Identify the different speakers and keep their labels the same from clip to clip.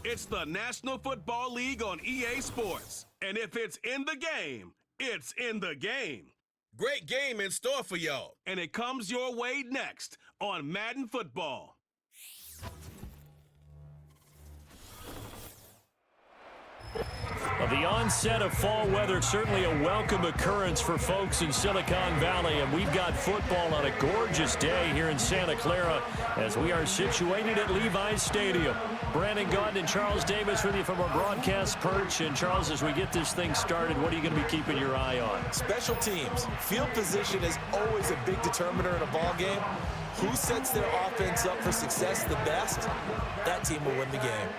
Speaker 1: It's the National Football League on EA Sports. And if it's in the game, it's in the game. Great game in store for y'all. And it comes your way next on Madden Football.
Speaker 2: The onset of fall weather, certainly a welcome occurrence for folks in Silicon Valley, and we've got football on a gorgeous day here in Santa Clara as we are situated at Levi's Stadium. Brandon Gaudin and Charles Davis with you from our broadcast perch. And Charles, as we get this thing started, what are you going to be keeping your eye on?
Speaker 3: Special teams. Field position is always a big determiner in a ball game. Who sets their offense up for success the best, that team will win the game.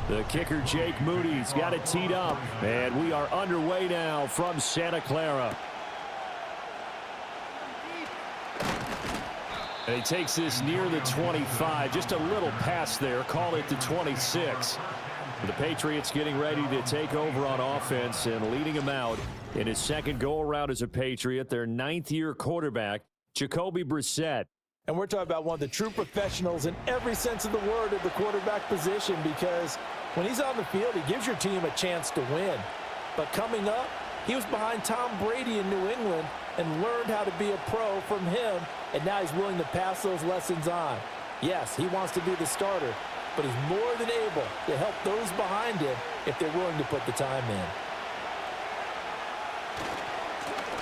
Speaker 2: The kicker, Jake Moody's got it teed up, and we are underway now from Santa Clara. And he takes this near the 25, just a little pass there, call it the 26. The Patriots getting ready to take over on offense and leading him out in his second go-around as a Patriot, their ninth-year quarterback, Jacoby Brissett.
Speaker 3: And we're talking about one of the true professionals in every sense of the word at the quarterback position, because when he's on the field, he gives your team a chance to win. But coming up, he was behind Tom Brady in New England and learned how to be a pro from him, and now he's willing to pass those lessons on. Yes, he wants to be the starter, but he's more than able to help those behind him if they're willing to put the time in.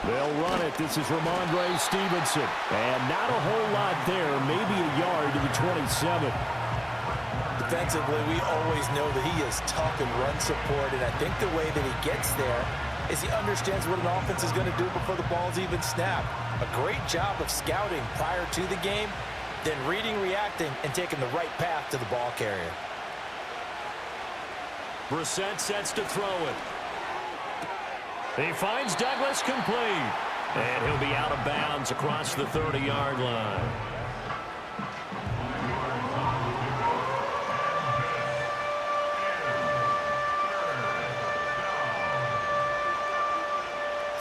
Speaker 2: They'll run it. This is Ramondre Stevenson. And not a whole lot there, maybe a yard to the 27.
Speaker 3: Defensively, we always know that he is tough in run support, and I think the way that he gets there is he understands what an offense is going to do before the ball's even snapped. A great job of scouting prior to the game, then reading, reacting, and taking the right path to the ball carrier.
Speaker 2: Brissett sets to throw it. He finds Douglas complete. And he'll be out of bounds across the 30-yard line.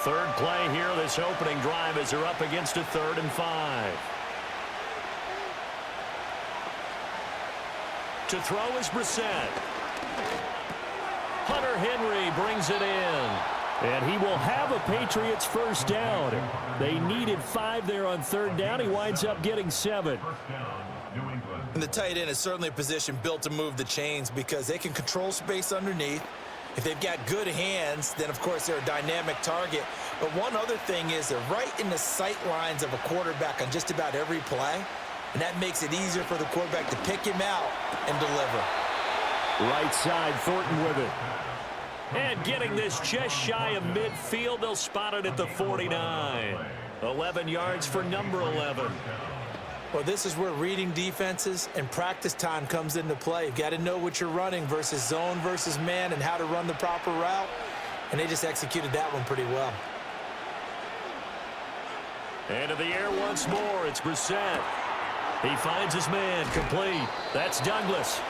Speaker 2: Third play here, this opening drive as they're up against a 3rd and 5. To throw is Brissett. Hunter Henry brings it in. And he will have a Patriots first down. They needed 5 there on 3rd down. He winds up getting 7.
Speaker 3: And the tight end is certainly a position built to move the chains because they can control space underneath. If they've got good hands, then, of course, they're a dynamic target. But one other thing is they're right in the sight lines of a quarterback on just about every play. And that makes it easier for the quarterback to pick him out and deliver.
Speaker 2: Right side, Thornton with it. And getting this just shy of midfield, they'll spot it at the 49. 11 yards for number 11.
Speaker 3: Well, this is where reading defenses and practice time comes into play. You've got to know what you're running versus zone versus man and how to run the proper route. And they just executed that one pretty well.
Speaker 2: Into the air once more. It's Brissett. He finds his man complete. That's Douglas.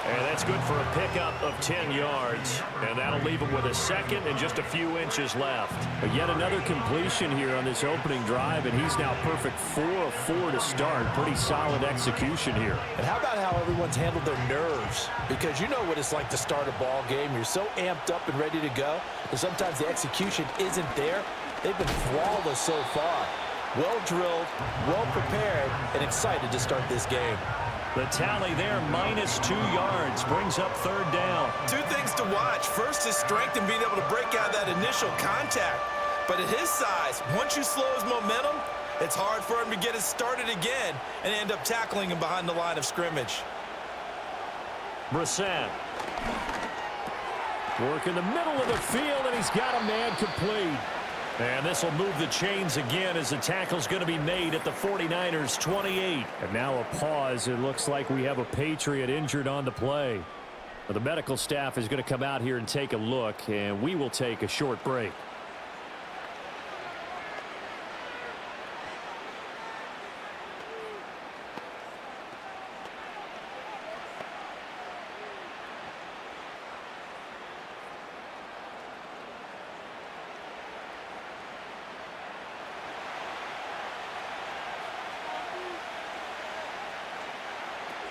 Speaker 2: And that's good for a pickup of 10 yards. And that'll leave him with a second and just a few inches left. But yet another completion here on this opening drive, and he's now perfect 4 of 4 to start. Pretty solid execution here.
Speaker 3: And how about how everyone's handled their nerves? Because you know what it's like to start a ball game. You're so amped up and ready to go, and sometimes the execution isn't there. They've been flawless so far. Well drilled, well prepared, and excited to start this game.
Speaker 2: The tally there, minus 2 yards, brings up 3rd down.
Speaker 3: 2 things to watch. First, his strength and being able to break out that initial contact. But at his size, once you slow his momentum, it's hard for him to get it started again and end up tackling him behind the line of scrimmage.
Speaker 2: Brissett. Work in the middle of the field, and he's got a man complete. And this will move the chains again as the tackle's going to be made at the 49ers' 28. And now a pause. It looks like we have a Patriot injured on the play. The medical staff is going to come out here and take a look, and we will take a short break.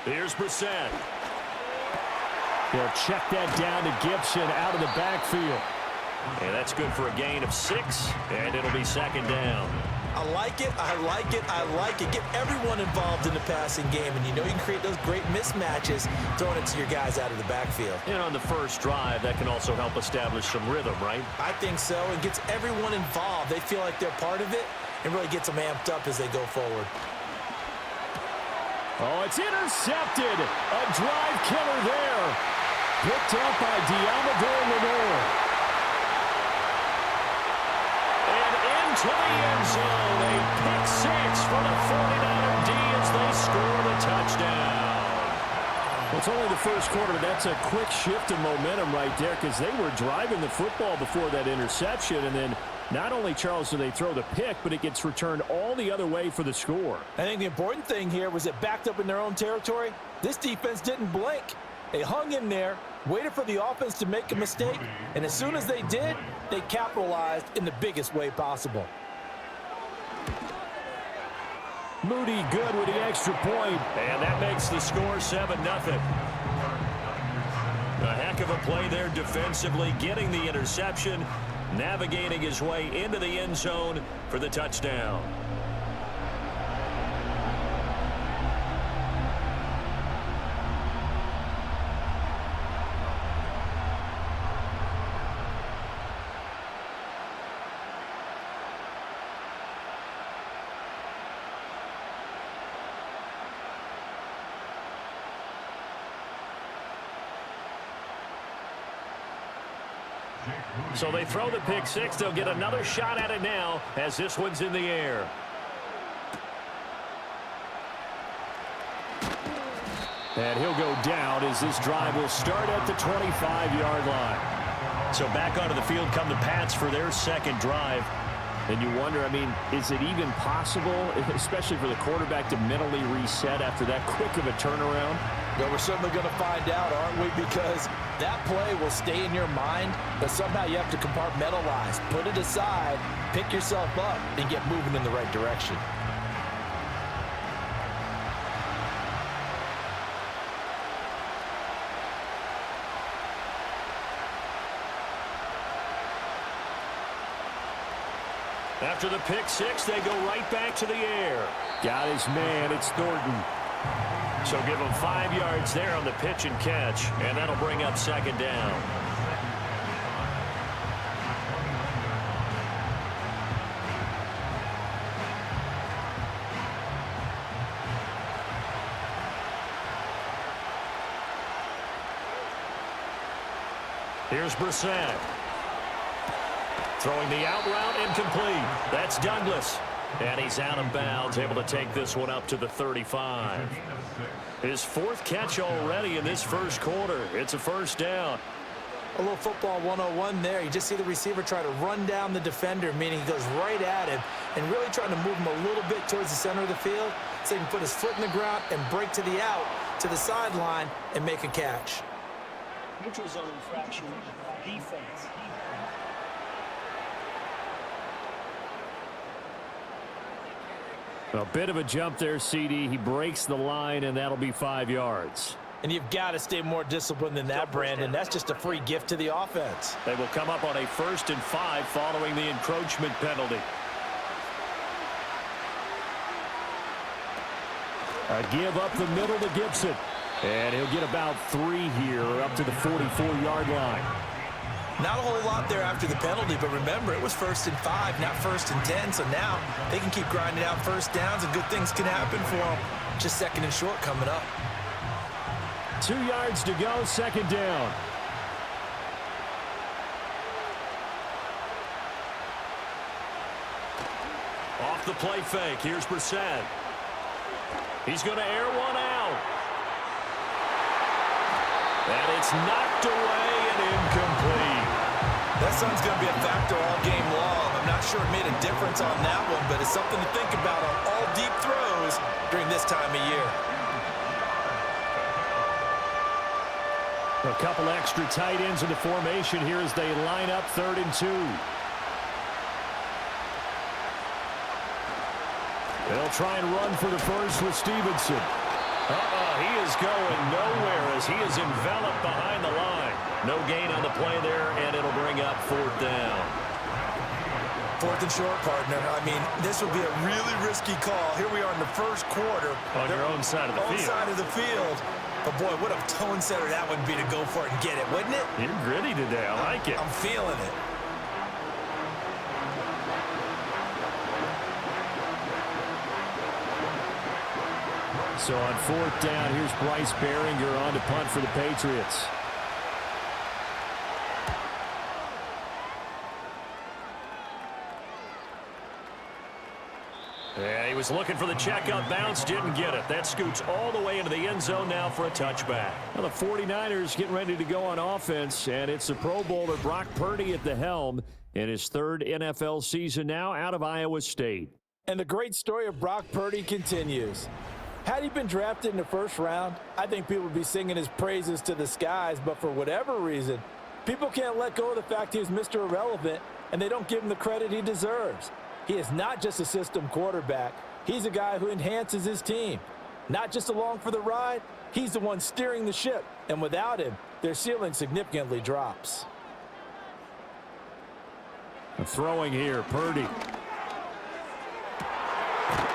Speaker 2: Here's Brissett.
Speaker 4: He'll check that down to Gibson out of the backfield.
Speaker 2: And that's good for a gain of 6, and it'll be second down.
Speaker 3: I like it, I like it, I like it. Get everyone involved in the passing game, and you know you can create those great mismatches throwing it to your guys out of the backfield.
Speaker 2: And on the first drive, that can also help establish some rhythm, right?
Speaker 3: I think so. It gets everyone involved. They feel like they're part of it and really gets them amped up as they go forward.
Speaker 4: Oh, it's intercepted. A drive killer there. Picked up by Diamador Lenore.
Speaker 2: To the end zone, a pick 6 for the 49er D as they score the touchdown.
Speaker 4: Well, it's only the first quarter. That's a quick shift in momentum right there because they were driving the football before that interception. And then not only, Charles, do they throw the pick, but it gets returned all the other way for the score.
Speaker 3: I think the important thing here was it backed up in their own territory. This defense didn't blink. They hung in there, waited for the offense to make a mistake, and as soon as they did, they capitalized in the biggest way possible.
Speaker 4: Moody good with the extra point.
Speaker 2: And that makes the score 7-0. A heck of a play there defensively, getting the interception, navigating his way into the end zone for the touchdown. So they throw the pick 6. They'll get another shot at it now as this one's in the air.
Speaker 4: And he'll go down as this drive will start at the 25-yard line.
Speaker 2: So back onto the field come the Pats for their second drive.
Speaker 4: And you wonder, I mean, is it even possible, especially for the quarterback, to mentally reset after that quick of a turnaround?
Speaker 3: Well, we're certainly going to find out, aren't we? Because that play will stay in your mind, but somehow you have to compartmentalize, put it aside, pick yourself up, and get moving in the right direction.
Speaker 2: After the pick 6, they go right back to the air.
Speaker 4: Got his man. It's Thornton.
Speaker 2: So give him 5 yards there on the pitch and catch, and that'll bring up second down. Here's Brissett. Throwing the out route, incomplete. That's Douglas. And he's out of bounds, able to take this one up to the 35. His 4th catch already in this first quarter. It's a first down.
Speaker 3: A little football 101 there. You just see the receiver try to run down the defender, meaning he goes right at him and really trying to move him a little bit towards the center of the field so he can put his foot in the ground and break to the out, to the sideline, and make a catch.
Speaker 5: Neutral zone infraction, defense.
Speaker 4: A bit of a jump there, CD. He breaks the line, and that'll be 5 yards.
Speaker 3: And you've got to stay more disciplined than that, Brandon. That's just a free gift to the offense.
Speaker 2: They will come up on a 1st and 5 following the encroachment penalty.
Speaker 4: A give up the middle to Gibson. And he'll get about 3 here up to the 44-yard line.
Speaker 3: Not a whole lot there after the penalty, but remember, it was 1st and 5, not 1st and 10, so now they can keep grinding out first downs and good things can happen for them. Just 2nd and short coming up.
Speaker 4: 2 yards to go, second down.
Speaker 2: Off the play fake, here's Brissett. He's going to air one out. And it's knocked away and incomplete.
Speaker 3: That sun's going to be a factor all game long. I'm not sure it made a difference on that one, but it's something to think about on all deep throws during this time of year.
Speaker 4: A couple extra tight ends in the formation here as they line up 3rd and 2. They'll try and run for the first with Stevenson.
Speaker 2: He is going nowhere as he is enveloped behind the line. No gain on the play there, and it'll bring up 4th down.
Speaker 3: 4th and short, partner. I mean, this would be a really risky call. Here we are in the first quarter.
Speaker 2: On your own side of the field.
Speaker 3: Own side of the field. But, boy, what a tone setter that would be to go for it and get it, wouldn't it?
Speaker 2: You're gritty today. I like it.
Speaker 3: I'm feeling it.
Speaker 4: So on 4th down, here's Bryce Behringer on to punt for the Patriots.
Speaker 2: Yeah, he was looking for the checkout bounce, didn't get it. That scoots all the way into the end zone now for a touchback.
Speaker 4: Well, the 49ers getting ready to go on offense, and it's the Pro Bowler Brock Purdy at the helm in his 3rd NFL season now out of Iowa State.
Speaker 3: And the great story of Brock Purdy continues. Had he been drafted in the 1st round, I think people would be singing his praises to the skies, but for whatever reason, people can't let go of the fact he is Mr. Irrelevant, and they don't give him the credit he deserves. He is not just a system quarterback. He's a guy who enhances his team. Not just along for the ride, he's the one steering the ship, and without him, their ceiling significantly drops.
Speaker 4: Throwing here, Purdy.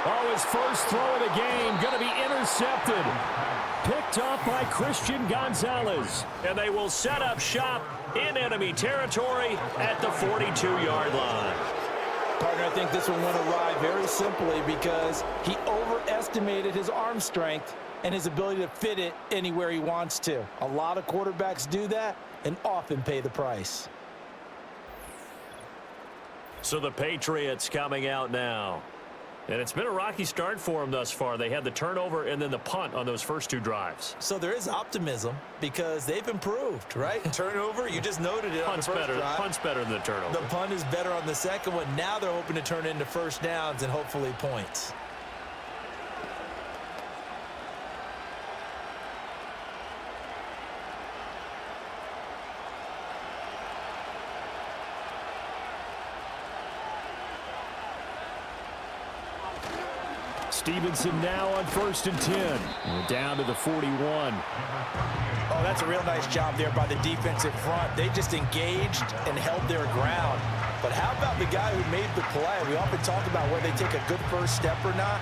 Speaker 4: Oh, his first throw of the game going to be intercepted. Picked off by Christian Gonzalez.
Speaker 2: And they will set up shop in enemy territory at the 42-yard line.
Speaker 3: Partner, I think this one went awry very simply because he overestimated his arm strength and his ability to fit it anywhere he wants to. A lot of quarterbacks do that and often pay the price.
Speaker 2: So the Patriots coming out now. And it's been a rocky start for them thus far. They had the turnover and then the punt on those first 2 drives.
Speaker 3: So there is optimism because they've improved, right? Turnover, you just noted it on the first drive.
Speaker 2: Punt's better than the turnover.
Speaker 3: The punt is better on the second one. Now they're hoping to turn it into first downs and hopefully points.
Speaker 4: Stevenson now on 1st and 10. We're down to the 41.
Speaker 3: Oh, that's a real nice job there by the defensive front. They just engaged and held their ground. But how about the guy who made the play? We often talk about whether they take a good first step or not.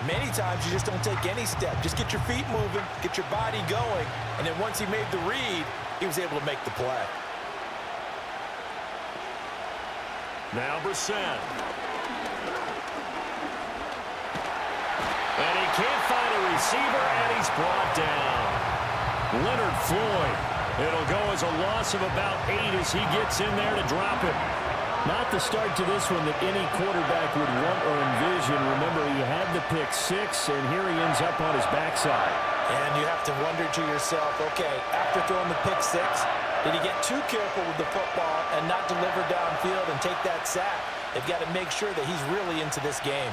Speaker 3: Many times you just don't take any step. Just get your feet moving, get your body going, and then once he made the read, he was able to make the play.
Speaker 2: Now Brissett. And he can't find a receiver, and he's brought down. Leonard Floyd. It'll go as a loss of about 8 as he gets in there to drop it.
Speaker 4: Not the start to this one that any quarterback would want or envision. Remember, he had the pick 6, and here he ends up on his backside.
Speaker 3: And you have to wonder to yourself, okay, after throwing the pick 6, did he get too careful with the football and not deliver downfield and take that sack? They've got to make sure that he's really into this game.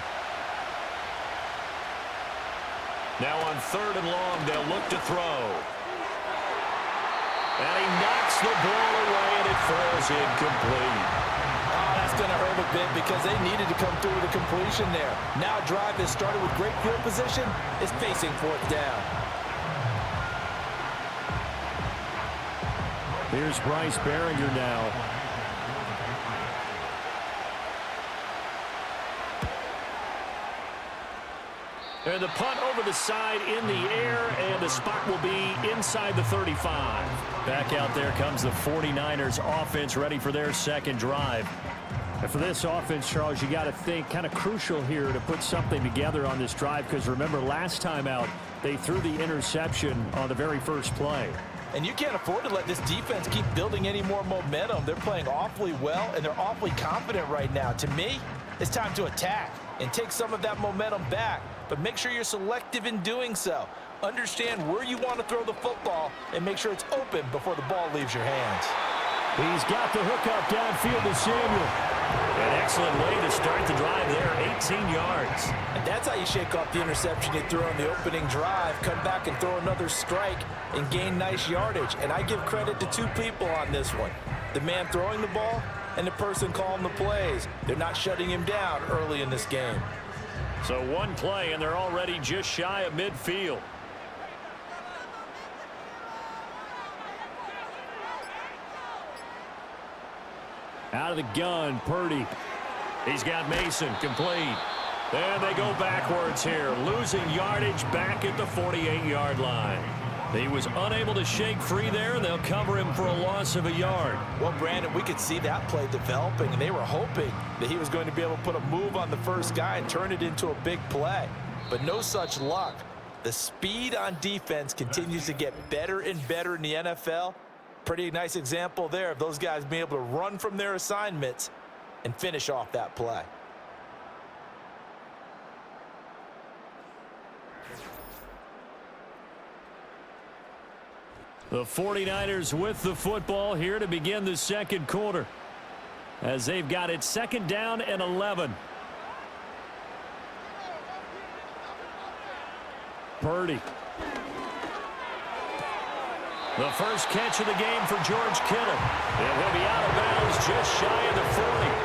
Speaker 2: Now on 3rd and long, they'll look to throw. And he knocks the ball away, and it falls incomplete.
Speaker 3: Oh, that's going to hurt a bit because they needed to come through with a completion there. Now a drive that started with great field position is facing 4th down.
Speaker 4: Here's Bryce Behringer now.
Speaker 2: And the punt over the side in the air, and the spot will be inside the 35.
Speaker 4: Back out there comes the 49ers offense ready for their second drive. And for this offense, Charles, you got to think kind of crucial here to put something together on this drive because remember last time out they threw the interception on the very first play.
Speaker 3: And you can't afford to let this defense keep building any more momentum. They're playing awfully well, and they're awfully confident right now. To me, it's time to attack and take some of that momentum back. But make sure you're selective in doing so. Understand where you want to throw the football and make sure it's open before the ball leaves your hands.
Speaker 4: He's got the hookup downfield to Samuel.
Speaker 2: An excellent way to start the drive there, 18 yards.
Speaker 3: And that's how you shake off the interception you threw on the opening drive, come back and throw another strike and gain nice yardage. And I give credit to 2 people on this one. The man throwing the ball and the person calling the plays. They're not shutting him down early in this game.
Speaker 2: So one play, and they're already just shy of midfield.
Speaker 4: Out of the gun, Purdy.
Speaker 2: He's got Mason complete. And they go backwards here, losing yardage back at the 48-yard line. He was unable to shake free there, and they'll cover him for a loss of a yard.
Speaker 3: Well, Brandon, we could see that play developing, and they were hoping that he was going to be able to put a move on the first guy and turn it into a big play. But no such luck. The speed on defense continues to get better and better in the NFL. Pretty nice example there of those guys being able to run from their assignments and finish off that play.
Speaker 4: The 49ers with the football here to begin the second quarter, as they've got it 2nd down and 11. Purdy.
Speaker 2: The first catch of the game for George Kittle. And he'll be out of bounds just shy of the 40.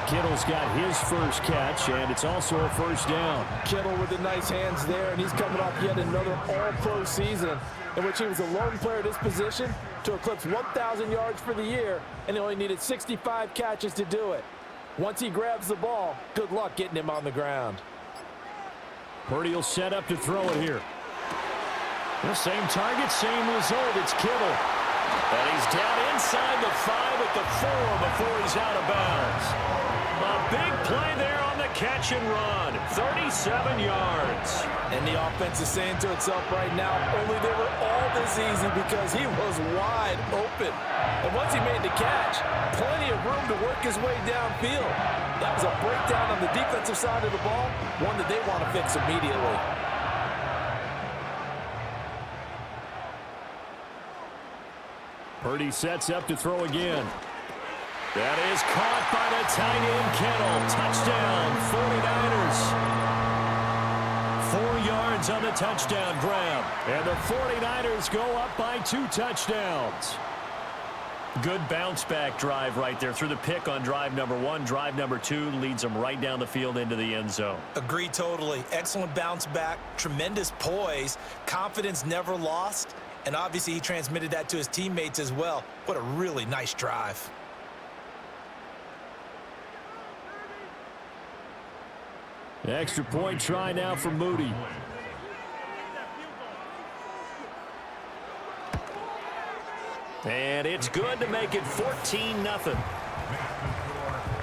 Speaker 4: Kittle's got his first catch, and it's also a first down.
Speaker 3: Kittle with the nice hands there, and he's coming off yet another all-pro season in which he was a lone player at his position to eclipse 1,000 yards for the year, and he only needed 65 catches to do it. Once he grabs the ball, good luck getting him on the ground.
Speaker 4: Purdy will set up to throw it here. The same target, same result. It's Kittle.
Speaker 2: And he's down inside the 5 at the 4 before he's out of bounds. A big play there on the catch and run. 37 yards.
Speaker 3: And the offense is saying to itself right now, only they were all this easy because he was wide open. And once he made the catch, plenty of room to work his way downfield. That was a breakdown on the defensive side of the ball, one that they want to fix immediately.
Speaker 4: Purdy sets up to throw again. That is caught by the tight end Kittle. Touchdown, 49ers. 4 yards on the touchdown grab. And the 49ers go up by 2 touchdowns.
Speaker 2: Good bounce-back drive right there through the pick on drive number 1. Drive number 2 leads them right down the field into the end zone.
Speaker 3: Agree totally. Excellent bounce back, tremendous poise, confidence never lost, and obviously he transmitted that to his teammates as well. What a really nice drive.
Speaker 4: Extra point try now for Moody.
Speaker 2: And it's good to make it 14-0.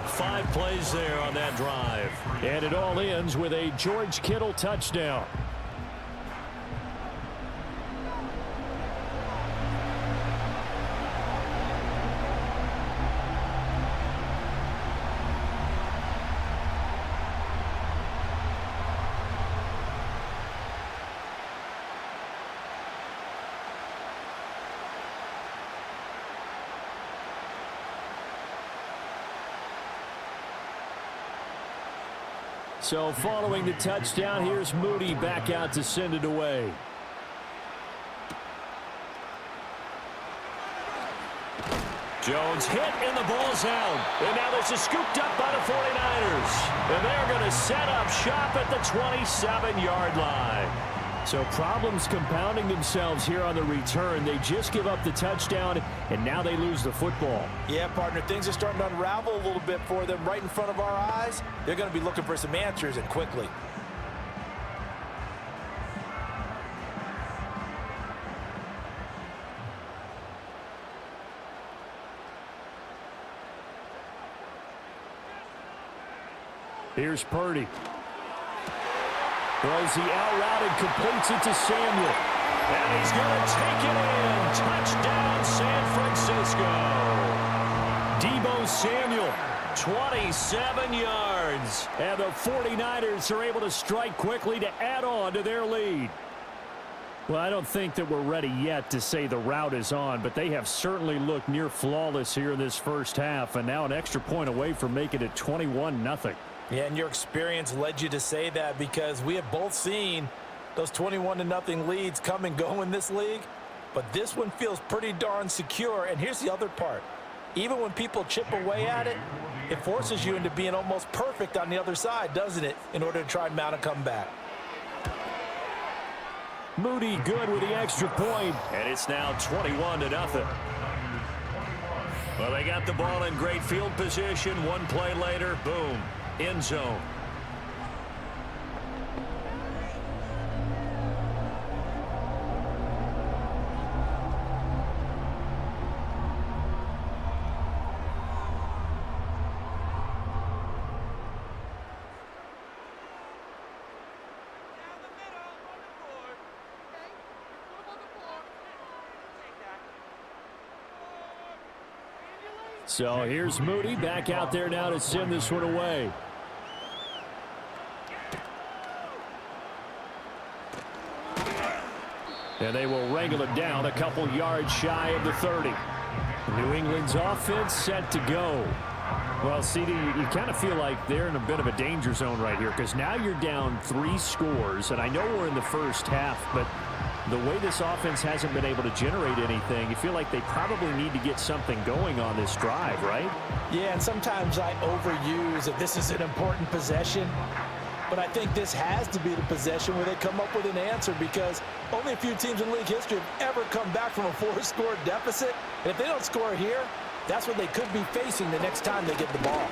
Speaker 2: 5 plays there on that drive.
Speaker 4: And it all ends with a George Kittle touchdown. So following the touchdown, here's Moody back out to send it away.
Speaker 2: Jones hit and the ball's out. And now this is scooped up by the 49ers. And they're going to set up shop at the 27-yard line.
Speaker 4: So problems compounding themselves here on the return. They just give up the touchdown, and now they lose the football.
Speaker 3: Yeah, partner, things are starting to unravel a little bit for them right in front of our eyes. They're going to be looking for some answers, and quickly.
Speaker 4: Here's Purdy. Throws the out route and completes it to Samuel.
Speaker 2: And he's going to take it in. Touchdown, San Francisco.
Speaker 4: Deebo Samuel.
Speaker 2: 27 yards.
Speaker 4: And the 49ers are able to strike quickly to add on to their lead. Well, I don't think that we're ready yet to say the route is on, but they have certainly looked near flawless here in this first half, and now an extra point away from making it 21-0.
Speaker 3: Yeah, and your experience led you to say that because we have both seen those 21-0 leads come and go in this league. But this one feels pretty darn secure. And here's the other part. Even when people chip away at it, it forces you into being almost perfect on the other side, doesn't it, in order to try and mount a comeback.
Speaker 4: Moody good with the extra point.
Speaker 2: And it's now 21-0. Well, they got the ball in great field position. One play later, boom, end zone.
Speaker 4: So here's Moody back out there now to send this one away. And they will wrangle it down a couple yards shy of the 30. New England's offense set to go. Well, CD, you kind of feel like they're in a bit of a danger zone right here because now you're down 3 scores, and I know we're in the first half, but the way this offense hasn't been able to generate anything, you feel like they probably need to get something going on this drive, right?
Speaker 3: Yeah, and sometimes I overuse that this is an important possession, but I think this has to be the possession where they come up with an answer because only a few teams in league history have ever come back from a 4-score deficit, and if they don't score here, that's what they could be facing the next time they get the ball.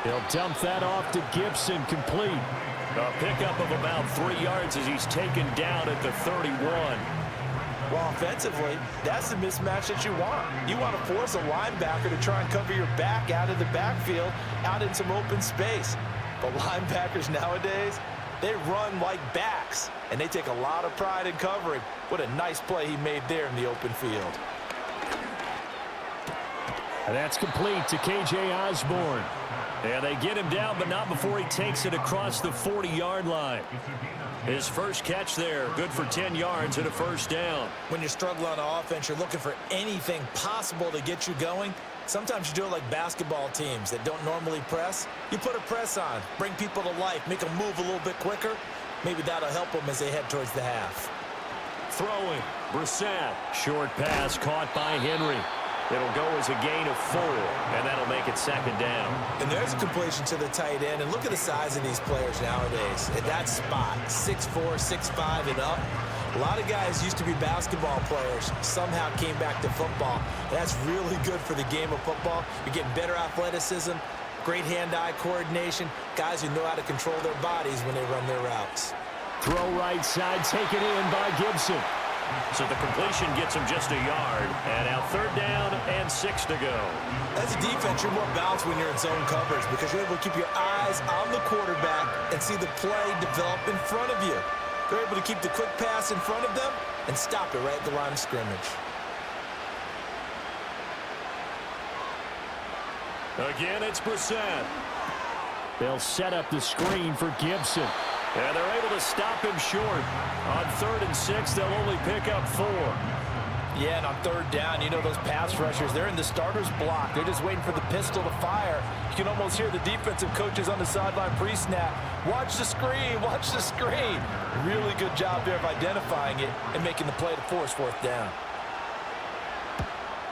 Speaker 4: He'll dump that off to Gibson, complete.
Speaker 2: A pickup of about 3 yards as he's taken down at the 31.
Speaker 3: Well, offensively, that's the mismatch that you want. You want to force a linebacker to try and cover your back out of the backfield, out in some open space. But linebackers nowadays, they run like backs, and they take a lot of pride in covering. What a nice play he made there in the open field.
Speaker 4: And that's complete to K.J. Osborne.
Speaker 2: Yeah, they get him down, but not before he takes it across the 40-yard line. His first catch there, good for 10 yards and a first down.
Speaker 3: When you struggle on offense, you're looking for anything possible to get you going. Sometimes you do it like basketball teams that don't normally press. You put a press on, bring people to life, make them move a little bit quicker. Maybe that'll help them as they head towards the half.
Speaker 2: Throwing, Brissett. Short pass caught by Henry. It'll go as a gain of 4, and that'll make it second down.
Speaker 3: And there's a completion to the tight end. And look at the size of these players nowadays. At that spot, 6'4", 6'5", and up. A lot of guys used to be basketball players, somehow came back to football. And that's really good for the game of football. You're getting better athleticism, great hand-eye coordination, guys who know how to control their bodies when they run their routes.
Speaker 4: Throw right side, taken in by Gibson.
Speaker 2: So the completion gets him just a yard. And now 3rd down and 6 to go.
Speaker 3: As a defense, you're more balanced when you're in zone coverage because you're able to keep your eyes on the quarterback and see the play develop in front of you. They're able to keep the quick pass in front of them and stop it right at the line of scrimmage.
Speaker 2: Again, it's Brissett.
Speaker 4: They'll set up the screen for Gibson.
Speaker 2: And they're able to stop him short. On 3rd and 6, they'll only pick up 4.
Speaker 3: Yeah, and on 3rd down, you know those pass rushers, they're in the starter's block. They're just waiting for the pistol to fire. You can almost hear the defensive coaches on the sideline pre-snap. Watch the screen, watch the screen. Really good job there of identifying it and making the play to force 4th down.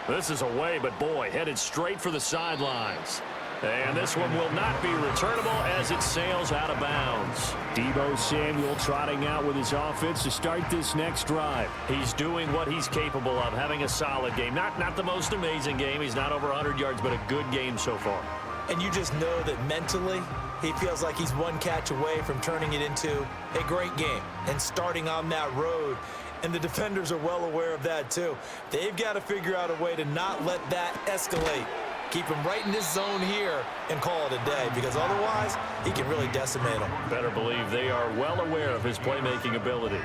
Speaker 2: This is away, but boy, headed straight for the sidelines. And this one will not be returnable as it sails out of bounds.
Speaker 4: Deebo Samuel trotting out with his offense to start this next drive.
Speaker 2: He's doing what he's capable of, having a solid game. Not the most amazing game. He's not over 100 yards, but a good game so far.
Speaker 3: And you just know that mentally, he feels like he's one catch away from turning it into a great game and starting on that road. And the defenders are well aware of that, too. They've got to figure out a way to not let that escalate. Keep him right in this zone here and call it a day, because otherwise he can really decimate them.
Speaker 2: Better believe they are well aware of his playmaking ability.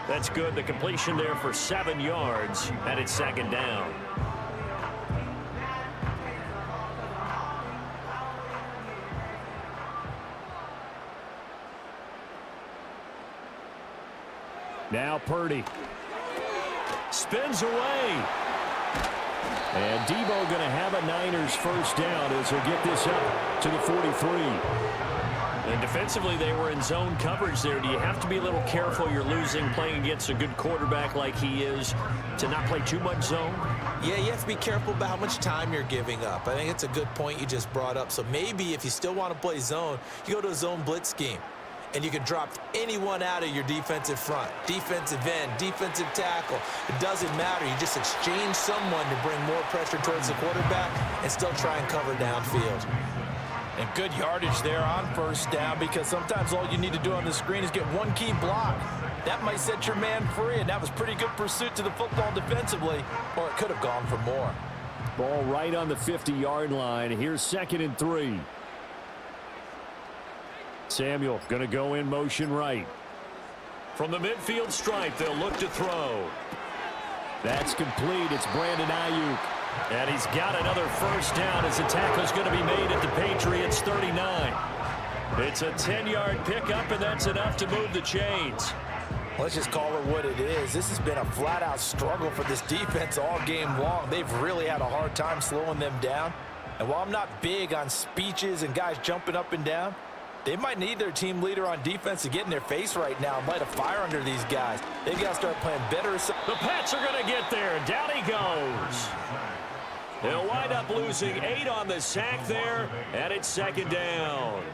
Speaker 2: That's good. The completion there for 7 yards, and it's 2nd down.
Speaker 4: Now Purdy.
Speaker 2: Spins away.
Speaker 4: And Deebo going to have a Niners first down as he'll get this up to the 43.
Speaker 2: And defensively, they were in zone coverage there. Do you have to be a little careful? You're losing, playing against a good quarterback like he is, to not play too much zone?
Speaker 3: Yeah, you have to be careful about how much time you're giving up. I think it's a good point you just brought up. So maybe if you still want to play zone, you go to a zone blitz scheme. and you can drop anyone out of your defensive front. Defensive end, defensive tackle. It doesn't matter. You just exchange someone to bring more pressure towards the quarterback and still try and cover downfield. And good yardage there on first down, because sometimes all you need to do on the screen is get one key block. That might set your man free, and that was pretty good pursuit to the football defensively, or it could have gone for more.
Speaker 4: Ball right on the 50-yard line. Here's 2nd and 3. Samuel going to go in motion right.
Speaker 2: From the midfield stripe, they'll look to throw.
Speaker 4: That's complete. It's Brandon Ayuk.
Speaker 2: And he's got another first down as the tackle's going to be made at the Patriots 39. It's a 10-yard pickup, and that's enough to move the chains.
Speaker 3: Let's just call it what it is. This has been a flat-out struggle for this defense all game long. They've really had a hard time slowing them down. And while I'm not big on speeches and guys jumping up and down, they might need their team leader on defense to get in their face right now and light a fire under these guys. They've got to start playing better.
Speaker 2: The Pats are going to get there. Down he goes. They'll wind up losing 8 on the sack there, and it's 2nd down.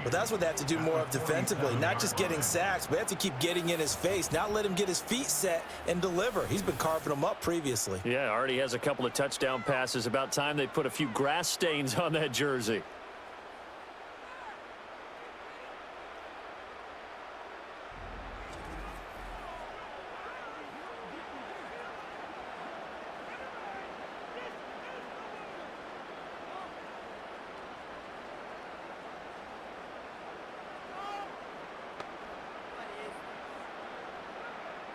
Speaker 3: But that's what they have to do more of defensively, not just getting sacks, but they have to keep getting in his face, not let him get his feet set and deliver. He's been carving them up previously.
Speaker 2: Yeah, already has a couple of touchdown passes. About time they put a few grass stains on that jersey.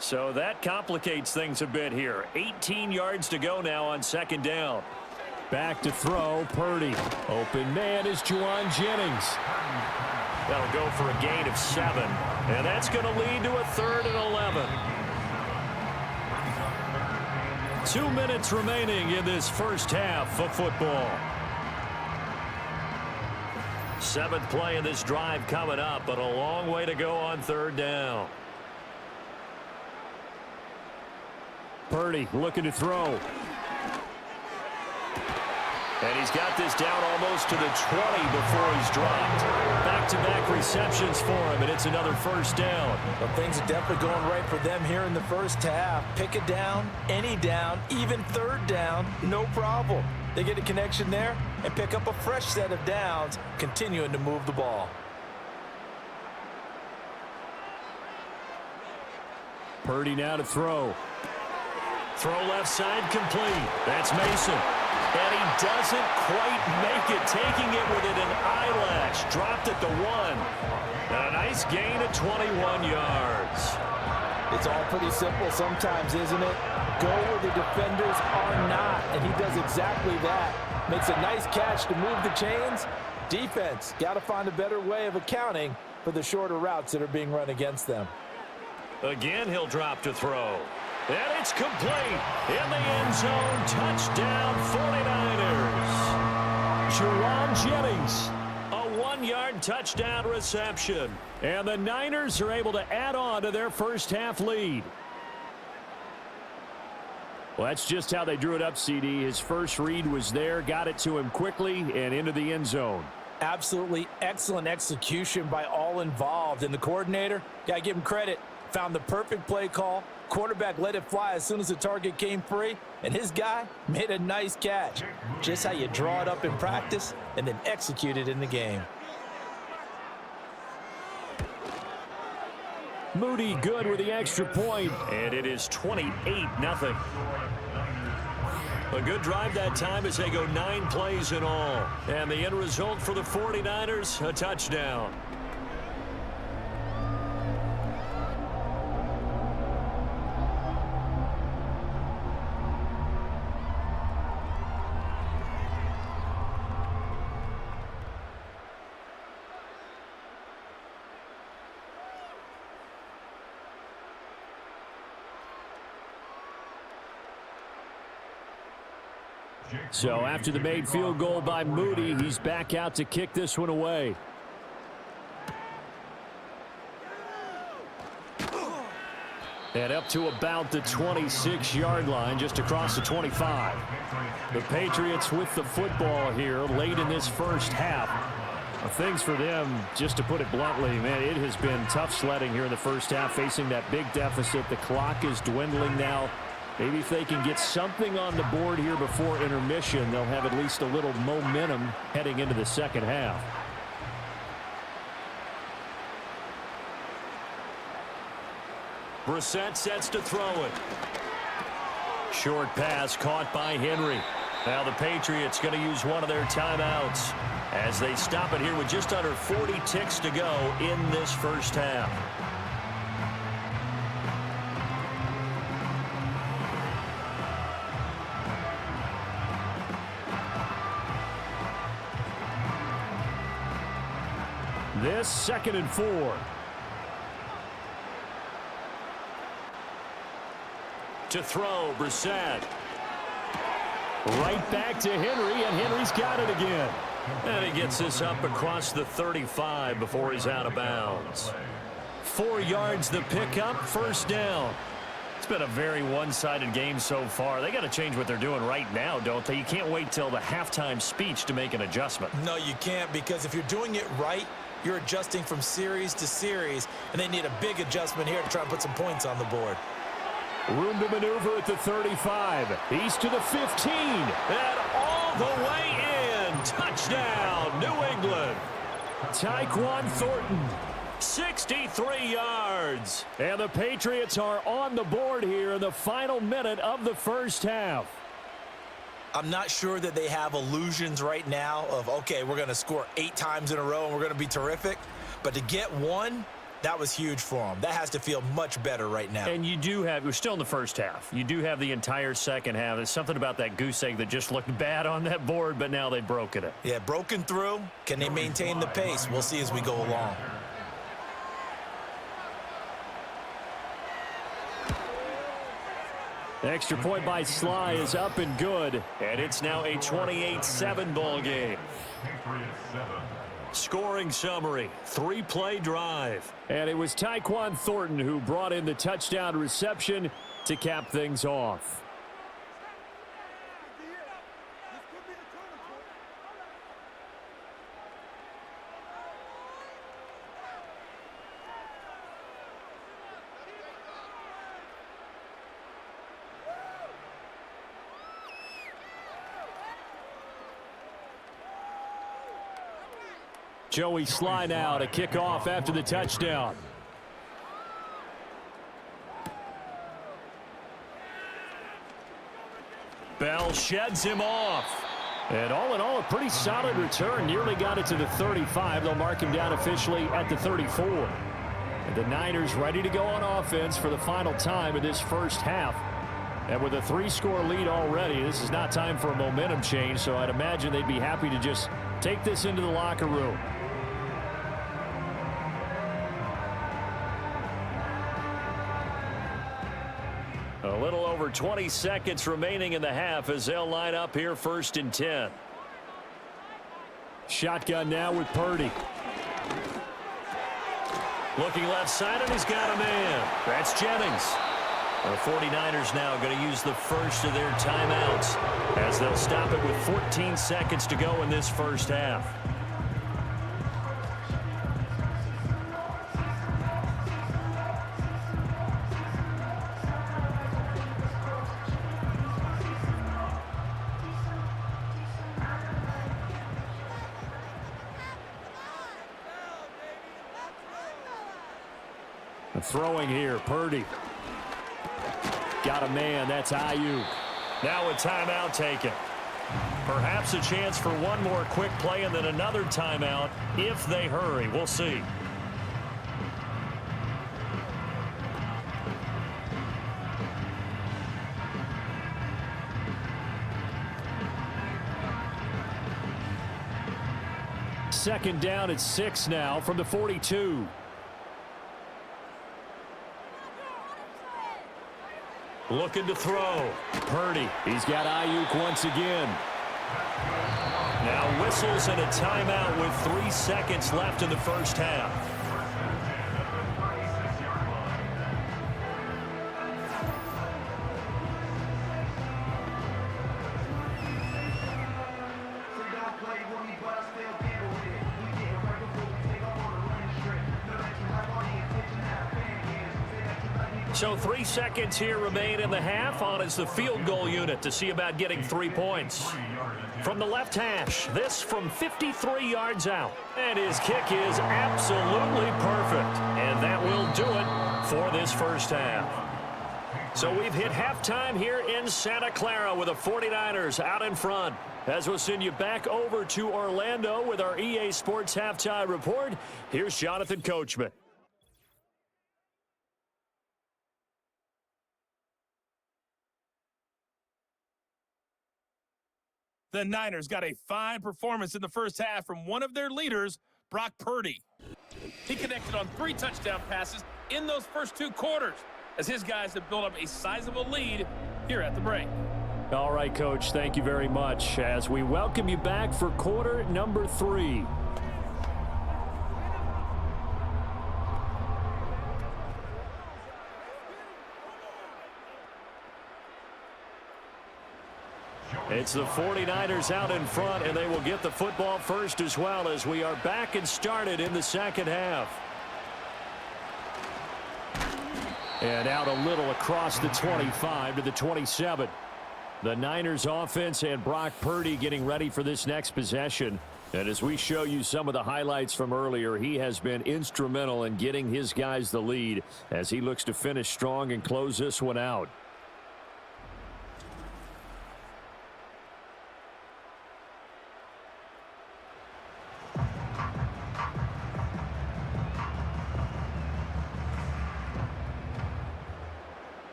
Speaker 2: So that complicates things a bit here. 18 yards to go now on 2nd down.
Speaker 4: Back to throw, Purdy. Open man is Juwan Jennings.
Speaker 2: That'll go for a gain of 7. And that's going to lead to a 3rd and 11. 2 minutes remaining in this first half of football. 7th play in this drive coming up, but a long way to go on 3rd down.
Speaker 4: Purdy looking to throw.
Speaker 2: And he's got this down almost to the 20 before he's dropped. Back-to-back receptions for him, and it's another first down.
Speaker 3: Well, things are definitely going right for them here in the first half. Pick a down, any down, even 3rd down, no problem. They get a connection there and pick up a fresh set of downs, continuing to move the ball.
Speaker 4: Purdy now to throw.
Speaker 2: Throw left side complete. That's Mason. And he doesn't quite make it, taking it within an eyelash. Dropped at the 1. And a nice gain of 21 yards.
Speaker 3: It's all pretty simple sometimes, isn't it? Go where the defenders are not, and he does exactly that. Makes a nice catch to move the chains. Defense got to find a better way of accounting for the shorter routes that are being run against them.
Speaker 2: Again, he'll drop to throw. And it's complete. In the end zone, touchdown 49ers.
Speaker 4: Juwan Jennings.
Speaker 2: A 1-yard touchdown reception. And the Niners are able to add on to their first half lead.
Speaker 4: Well, that's just how they drew it up, CD. His first read was there, got it to him quickly, and into the end zone.
Speaker 3: Absolutely excellent execution by all involved. And the coordinator, got to give him credit, found the perfect play call. Quarterback let it fly as soon as the target came free, and his guy made a nice catch. Just how you draw it up in practice and then execute it in the game.
Speaker 4: Moody good with the extra point.
Speaker 2: And it is 28-0. A good drive that time as they go 9 plays in all. And the end result for the 49ers, a touchdown.
Speaker 4: So after the made field goal by Moody, he's back out to kick this one away. And up to about the 26-yard line, just across the 25. The Patriots with the football here late in this first half. Things for them, just to put it bluntly, man, it has been tough sledding here in the first half, facing that big deficit. The clock is dwindling now. Maybe if they can get something on the board here before intermission, they'll have at least a little momentum heading into the second half.
Speaker 2: Brissett sets to throw it. Short pass caught by Henry. Now the Patriots going to use one of their timeouts as they stop it here with just under 40 ticks to go in this first half.
Speaker 4: This 2nd and 4.
Speaker 2: To throw, Brissett.
Speaker 4: Right back to Henry, and Henry's got it again.
Speaker 2: And he gets this up across the 35 before he's out of bounds. 4 yards the pickup, first down. It's been a very one-sided game so far. They got to change what they're doing right now, don't they? You can't wait till the halftime speech to make an adjustment.
Speaker 3: No, you can't, because if you're doing it right, you're adjusting from series to series, and they need a big adjustment here to try and put some points on the board.
Speaker 4: Room to maneuver at the 35. He's to the 15.
Speaker 2: And all the way in. Touchdown, New England.
Speaker 4: Tyquan Thornton.
Speaker 2: 63 yards.
Speaker 4: And the Patriots are on the board here in the final minute of the first half.
Speaker 3: I'm not sure that they have illusions right now of, okay, we're going to score 8 times in a row and we're going to be terrific. But to get one, that was huge for them. That has to feel much better right now.
Speaker 2: And you do have, we're still in the first half. You do have the entire second half. There's something about that goose egg that just looked bad on that board, but now they've broken it.
Speaker 3: Yeah, broken through. Can they maintain the pace? We'll see as we go along.
Speaker 4: Extra point by Sly is up and good.
Speaker 2: And it's now a 28-7 ball game. Scoring summary, 3-play drive.
Speaker 4: And it was Tyquan Thornton who brought in the touchdown reception to cap things off. Joey Sly now to kick off after the touchdown.
Speaker 2: Bell sheds him off.
Speaker 4: And all in all, a pretty solid return. Nearly got it to the 35. They'll mark him down officially at the 34. And the Niners ready to go on offense for the final time in this first half. And with a 3-score lead already, this is not time for a momentum change, so I'd imagine they'd be happy to just take this into the locker room.
Speaker 2: A little over 20 seconds remaining in the half as they'll line up here 1st and 10.
Speaker 4: Shotgun now with Purdy.
Speaker 2: Looking left side, and he's got a man. That's Jennings. The 49ers now going to use the first of their timeouts as they'll stop it with 14 seconds to go in this first half.
Speaker 4: Throwing here, Purdy. Got a man, that's Ayuk.
Speaker 2: Now a timeout taken. Perhaps a chance for one more quick play and then another timeout if they hurry. We'll see.
Speaker 4: Second down at 6 now from the 42.
Speaker 2: Looking to throw.
Speaker 4: Purdy. He's got Ayuk once again.
Speaker 2: Now whistles and a timeout with 3 seconds left in the first half. So 3 seconds here remain in the half. On is the field goal unit to see about getting 3 points. From the left hash, this from 53 yards out. And his kick is absolutely perfect. And that will do it for this first half. So we've hit halftime here in Santa Clara with the 49ers out in front. As we'll send you back over to Orlando with our EA Sports Halftime Report, here's Jonathan Coachman.
Speaker 6: The Niners got a fine performance in the first half from one of their leaders, Brock Purdy. He connected on 3 touchdown passes in those first 2 quarters as his guys have built up a sizable lead here at the break.
Speaker 4: All right, Coach, thank you very much as we welcome you back for quarter number 3. It's the 49ers out in front, and they will get the football first as well as we are back and started in the second half. And out a little across the 25 to the 27. The Niners offense and Brock Purdy getting ready for this next possession. And as we show you some of the highlights from earlier, he has been instrumental in getting his guys the lead as he looks to finish strong and close this one out.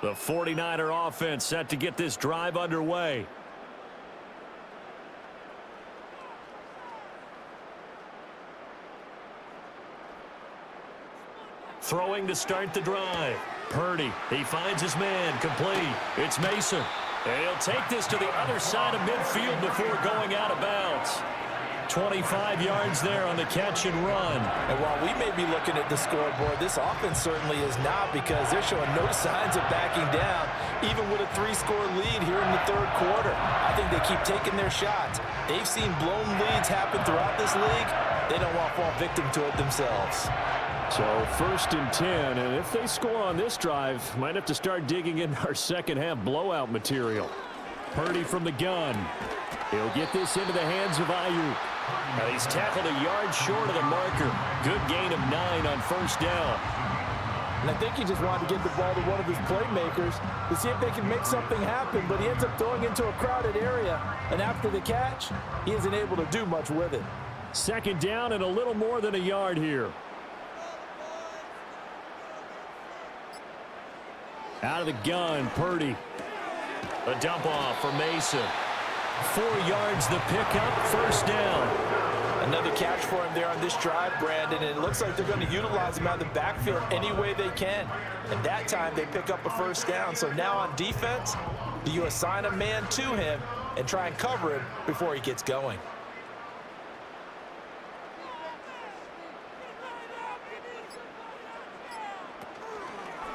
Speaker 4: The 49er offense set to get this drive underway. Throwing to start the drive. Purdy, he finds his man, complete. It's Mason. And he'll take this to the other side of midfield before going out of bounds. 25 yards there on the catch and run.
Speaker 3: And while we may be looking at the scoreboard, this offense certainly is not, because they're showing no signs of backing down, even with a 3-score lead here in the third quarter. I think they keep taking their shots. They've seen blown leads happen throughout this league. They don't want to fall victim to it themselves.
Speaker 4: So 1st and 10, and if they score on this drive, might have to start digging in our second half blowout material. Purdy from the gun. He'll get this into the hands of Ayuk. And he's tackled a yard short of the marker. Good gain of 9 on first down.
Speaker 3: And I think he just wanted to get the ball to one of his playmakers to see if they can make something happen, but he ends up throwing into a crowded area. And after the catch, he isn't able to do much with it.
Speaker 4: Second down and a little more than a yard here. Out of the gun, Purdy.
Speaker 2: A dump off for Mason.
Speaker 4: 4 yards the pickup, first down.
Speaker 3: Another catch for him there on this drive, Brandon, and it looks like they're going to utilize him out of the backfield any way they can. And that time they pick up a first down. So now on defense, do you assign a man to him and try and cover him before he gets going?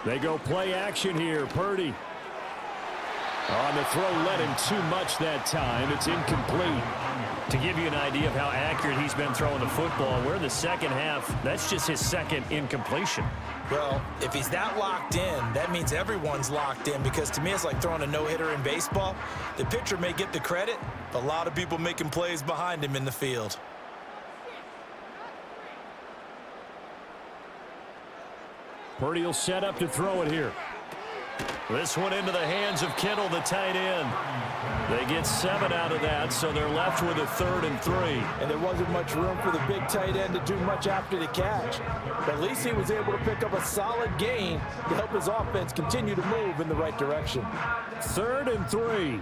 Speaker 4: They go play action here, Purdy. On the throw, led him too much that time. It's incomplete.
Speaker 2: To give you an idea of how accurate he's been throwing the football, we're in the second half. That's just his second incompletion.
Speaker 3: Well, if he's that locked in, that means everyone's locked in, because to me it's like throwing a no-hitter in baseball. The pitcher may get the credit, but a lot of people making plays behind him in the field.
Speaker 4: Purdy will set up to throw it here.
Speaker 2: This one into the hands of Kittle, the tight end. They get 7 out of that, so they're left with a 3rd and 3.
Speaker 3: And there wasn't much room for the big tight end to do much after the catch. But at least he was able to pick up a solid gain to help his offense continue to move in the right direction.
Speaker 4: 3rd and 3.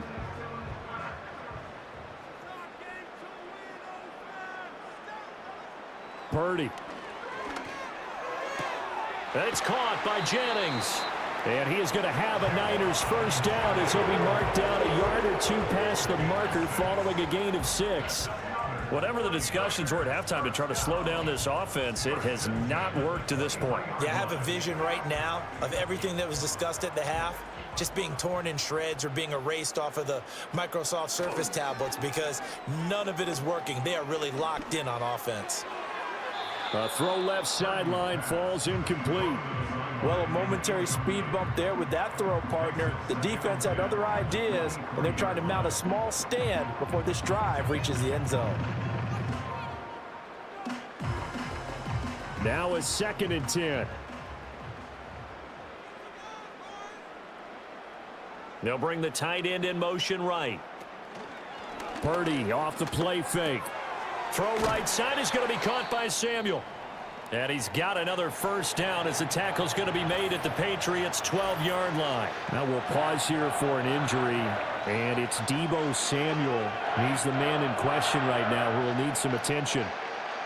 Speaker 4: Purdy.
Speaker 2: It's caught by Jennings.
Speaker 4: And he is going to have a Niners first down as he'll be marked down a yard or 2 past the marker following a gain of 6.
Speaker 2: Whatever the discussions were at halftime to try to slow down this offense, it has not worked to this point.
Speaker 3: Yeah, I have a vision right now of everything that was discussed at the half just being torn in shreds or being erased off of the Microsoft Surface tablets because none of it is working. They are really locked in on offense.
Speaker 4: A throw left sideline falls incomplete.
Speaker 3: Well, a momentary speed bump there with that throw, partner. The defense had other ideas, and they're trying to mount a small stand before this drive reaches the end zone.
Speaker 4: Now a 2nd and 10.
Speaker 2: They'll bring the tight end in motion right.
Speaker 4: Purdy off the play fake.
Speaker 2: Throw right side is going to be caught by Samuel. And he's got another first down as the tackle's going to be made at the Patriots' 12-yard line.
Speaker 4: Now we'll pause here for an injury, and it's Deebo Samuel. He's the man in question right now who will need some attention.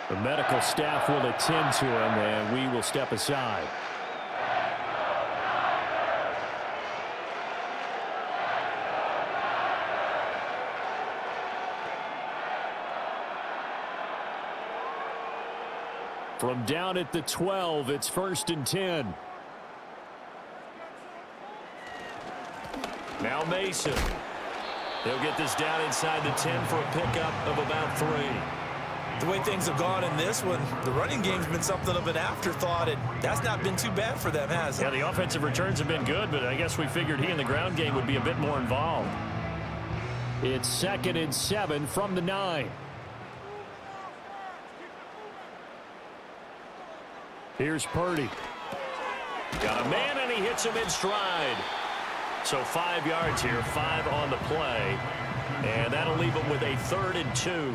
Speaker 4: The medical staff will attend to him, and we will step aside. From down at the 12, it's 1st and 10.
Speaker 2: Now Mason. He'll get this down inside the 10 for a pickup of about 3.
Speaker 3: The way things have gone in this one, the running game's been something of an afterthought, and that's not been too bad for them, has it?
Speaker 2: Yeah, the offensive returns have been good, but I guess we figured he in the ground game would be a bit more involved.
Speaker 4: It's 2nd and 7 from the 9. Here's Purdy.
Speaker 2: Got a man, and he hits him in stride. So 5 yards here, 5 on the play. And that'll leave him with a 3rd and 2.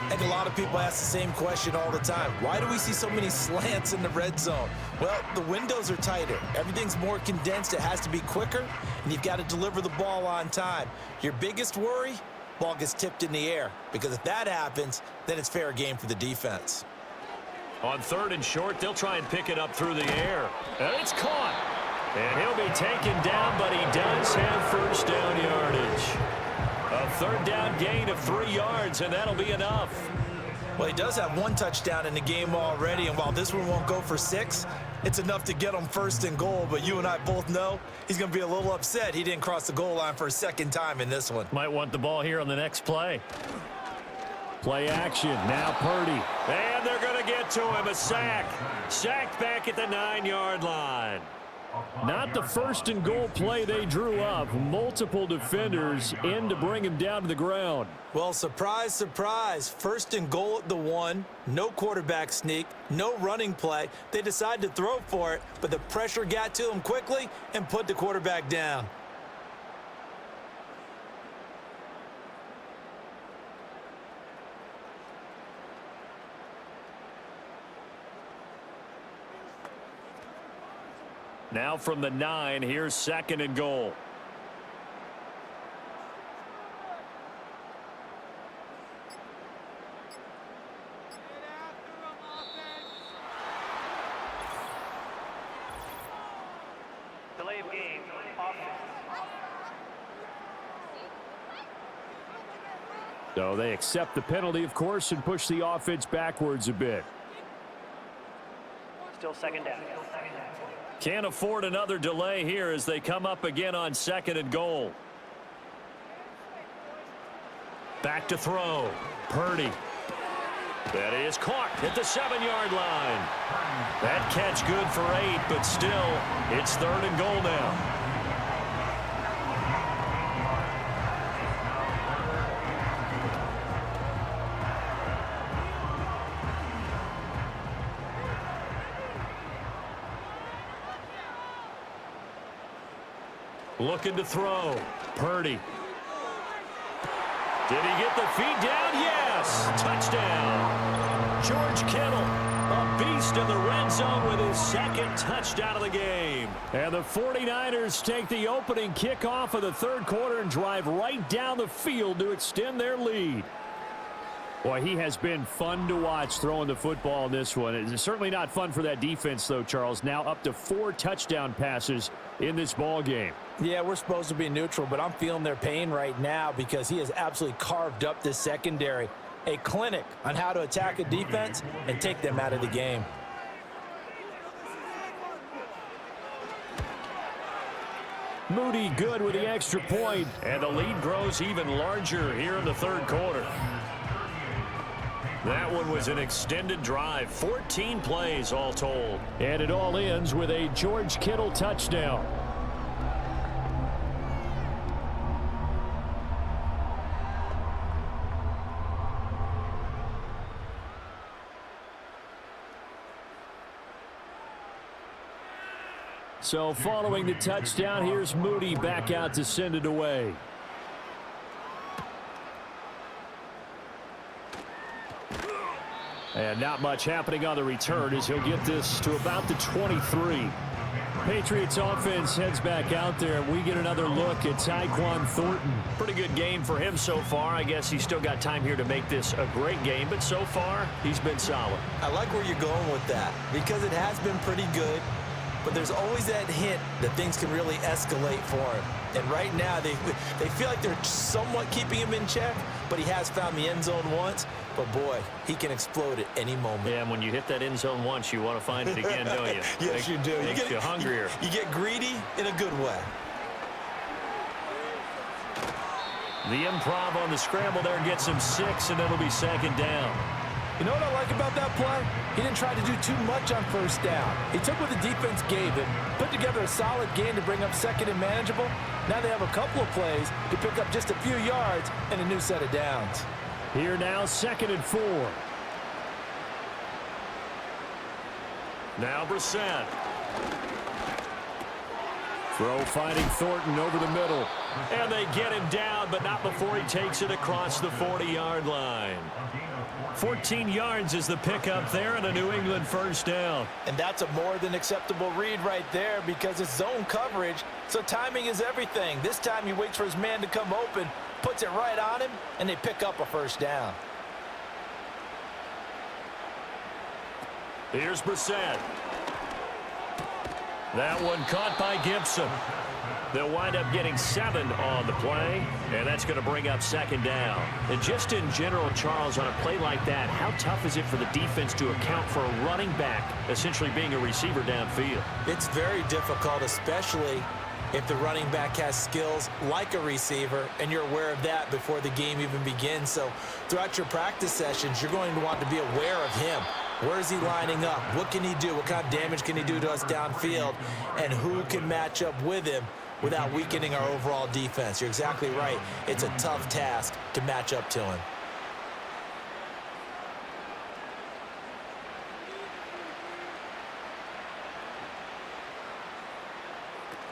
Speaker 3: I think a lot of people ask the same question all the time. Why do we see so many slants in the red zone? Well, the windows are tighter. Everything's more condensed. It has to be quicker, and you've got to deliver the ball on time. Your biggest worry, ball gets tipped in the air, because if that happens, then it's fair game for the defense.
Speaker 2: On 3rd and short, they'll try and pick it up through the air. And it's caught. And he'll be taken down, but he does have first down yardage. A 3rd down gain of 3 yards, and that'll be enough.
Speaker 3: Well, he does have 1 touchdown in the game already, and while this one won't go for 6, it's enough to get him 1st and goal. But you and I both know he's going to be a little upset he didn't cross the goal line for a 2nd time in this one.
Speaker 2: Might want the ball here on the next play.
Speaker 4: Play action. Now Purdy.
Speaker 2: And they're going to get to him. A sack. Sacked back at the 9-yard line.
Speaker 4: Not the 1st and goal play they drew up. Multiple defenders in to bring him down to the ground.
Speaker 3: Well, surprise, surprise. 1st and goal at the 1. No quarterback sneak. No running play. They decided to throw for it, but the pressure got to him quickly and put the quarterback down.
Speaker 2: Now from the 9, here's 2nd and goal.
Speaker 5: Delay of game. Offense.
Speaker 4: So they accept the penalty, of course, and push the offense backwards a bit.
Speaker 5: Still 2nd down.
Speaker 2: Can't afford another delay here as they come up again on 2nd and goal. Back to throw. Purdy. That is caught at the 7-yard line. That catch good for 8, but still, it's 3rd and goal now. Looking to throw. Purdy. Did he get the feet down? Yes. Touchdown. George Kittle, a beast in the red zone with his 2nd touchdown of the game.
Speaker 4: And the 49ers take the opening kickoff of the 3rd quarter and drive right down the field to extend their lead. Boy, he has been fun to watch throwing the football in this one. It's certainly not fun for that defense, though, Charles. Now up to 4 touchdown passes in this ball game.
Speaker 3: Yeah, we're supposed to be neutral, but I'm feeling their pain right now because he has absolutely carved up this secondary. a clinic on how to attack a defense and take them out of the game.
Speaker 4: Moody good with the extra point.
Speaker 2: And the lead grows even larger here in the third quarter. That one was an extended drive, 14 plays all told.
Speaker 4: And it all ends with a George Kittle touchdown. So following the touchdown, here's Moody back out to send it away. And not much happening on the return as he'll get this to about the 23. Patriots offense heads back out there, and we get another look at Tyquan Thornton.
Speaker 2: Pretty good game for him so far. I guess he's still got time here to make this a great game, but so far, he's been solid.
Speaker 7: I like where you're going with that because it has been pretty good. But there's always that hint that things can really escalate for him. And right now, they feel like they're somewhat keeping him in check, but he has found the end zone once. But, boy, he can explode at any moment.
Speaker 2: Yeah, and when you hit that end zone once, you want to find it again, don't you?
Speaker 7: Yes, you do.
Speaker 2: Makes you hungrier.
Speaker 7: You get greedy in a good way.
Speaker 2: The improv on the scramble there gets him 6, and it'll be second down.
Speaker 3: You know what I like about that play? He didn't try to do too much on first down. He took what the defense gave him, put together a solid game to bring up second and manageable. Now they have a couple of plays to pick up just a few yards and a new set of downs.
Speaker 4: Here now, 2nd and 4.
Speaker 2: Now Brissett.
Speaker 4: Throw finding Thornton over the middle.
Speaker 2: And they get him down, but not before he takes it across the 40-yard line. 14 yards is the pickup there and a New England first down.
Speaker 3: And that's a more than acceptable read right there because it's zone coverage, so timing is everything. This time he waits for his man to come open, puts it right on him, and they pick up a first down.
Speaker 2: Here's Brissett. That one caught by Gibson. They'll wind up getting 7 on the play, and that's going to bring up second down. And just in general, Charles, on a play like that, how tough is it for the defense to account for a running back essentially being a receiver downfield?
Speaker 7: It's very difficult, especially if the running back has skills like a receiver, and you're aware of that before the game even begins. So throughout your practice sessions, you're going to want to be aware of him. Where is he lining up? What can he do? What kind of damage can he do to us downfield? And who can match up with him without weakening our overall defense? You're exactly right. It's a tough task to match up to him.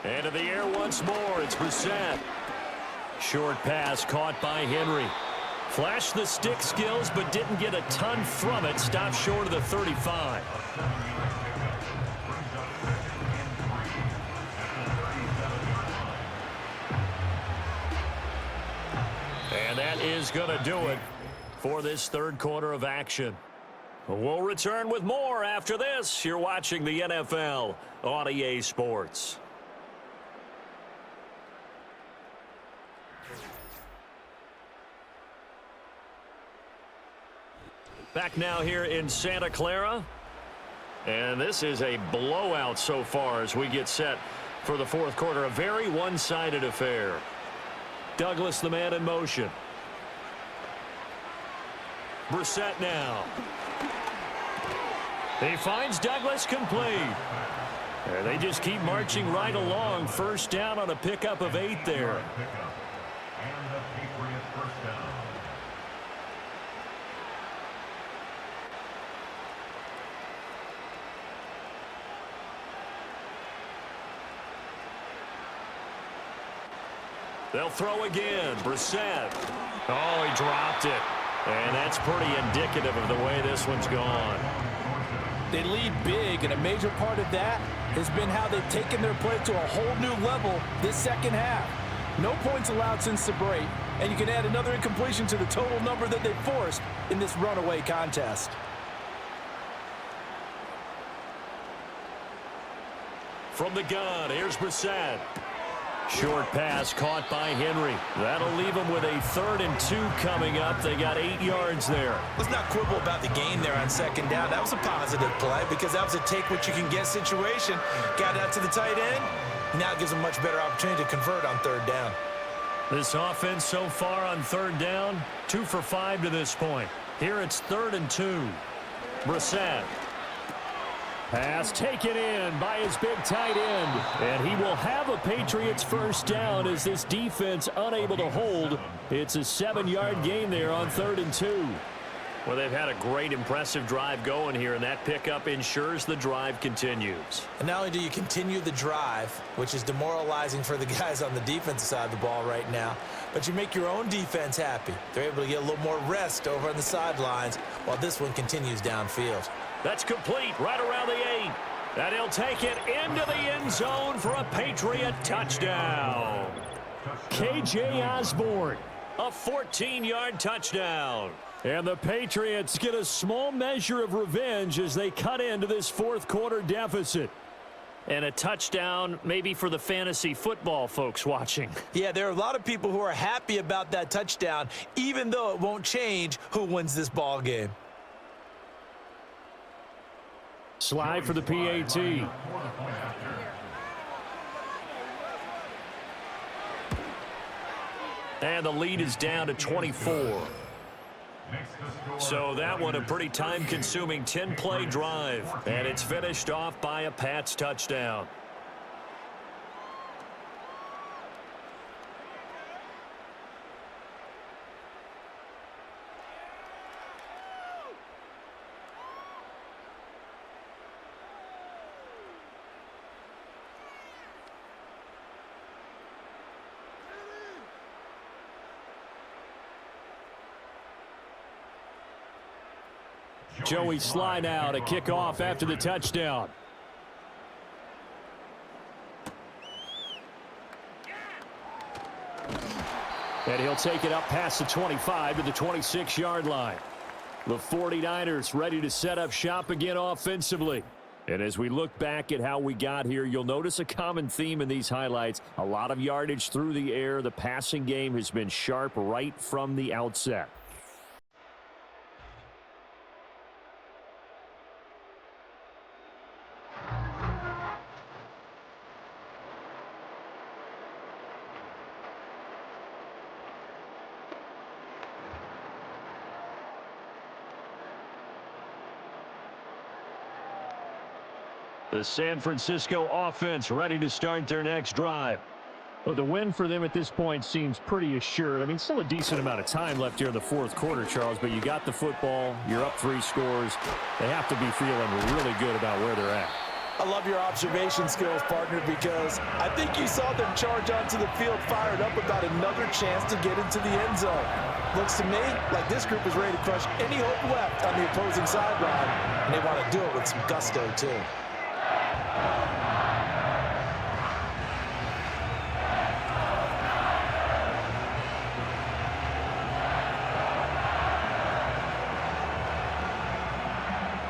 Speaker 2: Into the air once more, it's Brissett. Short pass caught by Henry. Flashed the stick skills, but didn't get a ton from it. Stopped short of the 35. And that is going to do it for this third quarter of action. We'll return with more after this. You're watching the NFL on EA Sports. Back now here in Santa Clara. And this is a blowout so far as we get set for the fourth quarter. A very one-sided affair. Douglas, the man in motion. Brissett now. He finds Douglas complete. And they just keep marching right along. First down on a pickup of 8 there. They'll throw again. Brissett. Oh, he dropped it. And that's pretty indicative of the way this one's gone.
Speaker 3: They lead big, and a major part of that has been how they've taken their play to a whole new level this second half. No points allowed since the break, and you can add another incompletion to the total number that they forced in this runaway contest.
Speaker 2: From the gun, here's Brissett. Short pass caught by Henry. That'll leave them with a 3rd and 2 coming up. They got 8 yards there.
Speaker 7: Let's not quibble about the gain there on 2nd down. That was a positive play because that was a take-what-you-can-get situation. Got it out to the tight end. Now it gives them much better opportunity to convert on 3rd down.
Speaker 2: This offense so far on 3rd down, 2 for 5 to this point. Here it's 3rd and 2. Brissett. Pass taken in by his big tight end. And he will have a Patriots first down as this defense unable to hold. It's a 7-yard gain there on 3rd and 2. Well, they've had a great, impressive drive going here, and that pickup ensures the drive continues.
Speaker 7: And not only do you continue the drive, which is demoralizing for the guys on the defensive side of the ball right now, but you make your own defense happy. They're able to get a little more rest over on the sidelines while this one continues downfield.
Speaker 2: That's complete right around the 8. And he'll take it into the end zone for a Patriot touchdown. K.J. Osborne, a 14-yard touchdown. And the Patriots get a small measure of revenge as they cut into this 4th quarter deficit. And a touchdown maybe for the fantasy football folks watching.
Speaker 7: Yeah, there are a lot of people who are happy about that touchdown, even though it won't change who wins this ball game.
Speaker 2: Slide for the PAT. And the lead is down to 24. So that one a pretty time-consuming 10-play drive. And it's finished off by a Pats touchdown. Joey slide out, a kickoff after the touchdown. And he'll take it up past the 25 to the 26-yard line. The 49ers ready to set up shop again offensively. And as we look back at how we got here, you'll notice a common theme in these highlights. A lot of yardage through the air. The passing game has been sharp right from the outset. The San Francisco offense ready to start their next drive.
Speaker 4: Well, the win for them at this point seems pretty assured. I mean, still a decent amount of time left here in the 4th quarter, Charles, but you got the football. You're up 3 scores. They have to be feeling really good about where they're at.
Speaker 3: I love your observation skills, partner, because I think you saw them charge onto the field fired up about another chance to get into the end zone. Looks to me like this group is ready to crush any hope left on the opposing sideline, and they want to do it with some gusto, too.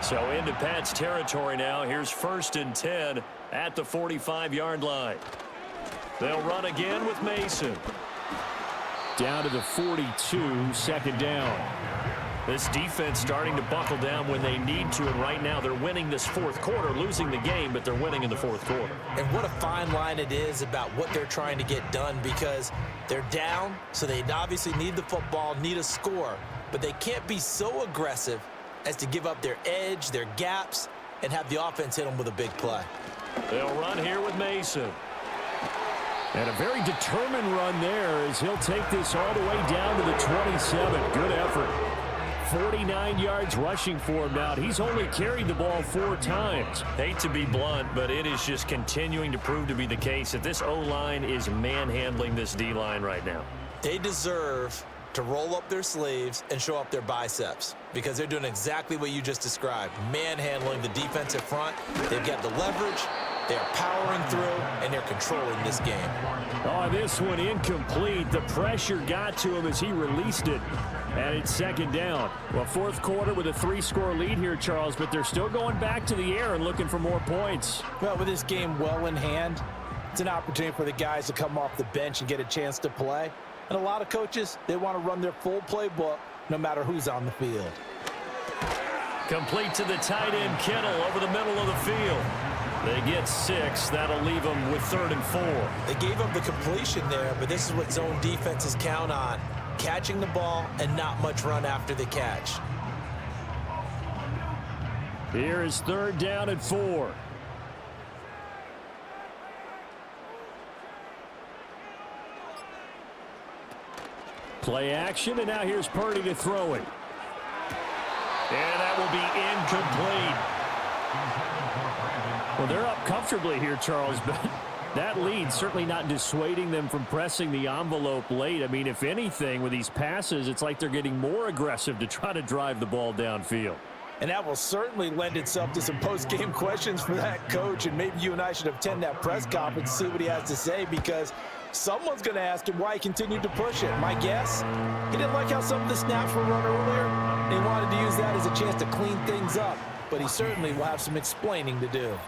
Speaker 2: So into Pats territory now. Here's 1st and 10 at the 45-yard line. They'll run again with Mason.
Speaker 4: Down to the 42, 2nd down.
Speaker 2: This defense starting to buckle down when they need to, and right now they're winning this 4th quarter, losing the game, but they're winning in the 4th quarter.
Speaker 7: And what a fine line it is about what they're trying to get done, because they're down, so they obviously need the football, need a score, but they can't be so aggressive as to give up their edge, their gaps, and have the offense hit them with a big play.
Speaker 2: They'll run here with Mason.
Speaker 4: And a very determined run there as he'll take this all the way down to the 27. Good effort. 49 yards rushing for him now. He's only carried the ball 4 times.
Speaker 2: Hate to be blunt, but it is just continuing to prove to be the case that this O-line is manhandling this D-line right now.
Speaker 7: They deserve to roll up their sleeves and show up their biceps, because they're doing exactly what you just described, manhandling the defensive front. They've got the leverage, they're powering through, and they're controlling this game.
Speaker 4: Oh, this one incomplete. The pressure got to him as he released it, and it's 2nd down. Well, 4th quarter with a 3-score lead here, Charles, but they're still going back to the air and looking for more points.
Speaker 3: Well, with this game well in hand, It's an opportunity for the guys to come off the bench and get a chance to play. And a lot of coaches, they want to run their full playbook no matter who's on the field.
Speaker 2: Complete to the tight end, Kittle, over the middle of the field. They get 6. That'll leave them with 3rd and 4.
Speaker 7: They gave up the completion there, but this is what zone defenses count on. Catching the ball and not much run after the catch.
Speaker 4: Here is 3rd down and 4. Play action, and now here's Purdy to throw it.
Speaker 2: And that will be incomplete.
Speaker 4: Well, they're up comfortably here, Charles, but that lead certainly not dissuading them from pressing the envelope late. I mean, if anything, with these passes, it's like they're getting more aggressive to try to drive the ball downfield.
Speaker 3: And that will certainly lend itself to some post-game questions for that coach, and maybe you and I should attend that press conference to see what he has to say, because someone's going to ask him why he continued to push it. My guess, he didn't like how some of the snaps were run earlier, and he wanted to use that as a chance to clean things up, but he certainly will have some explaining to do.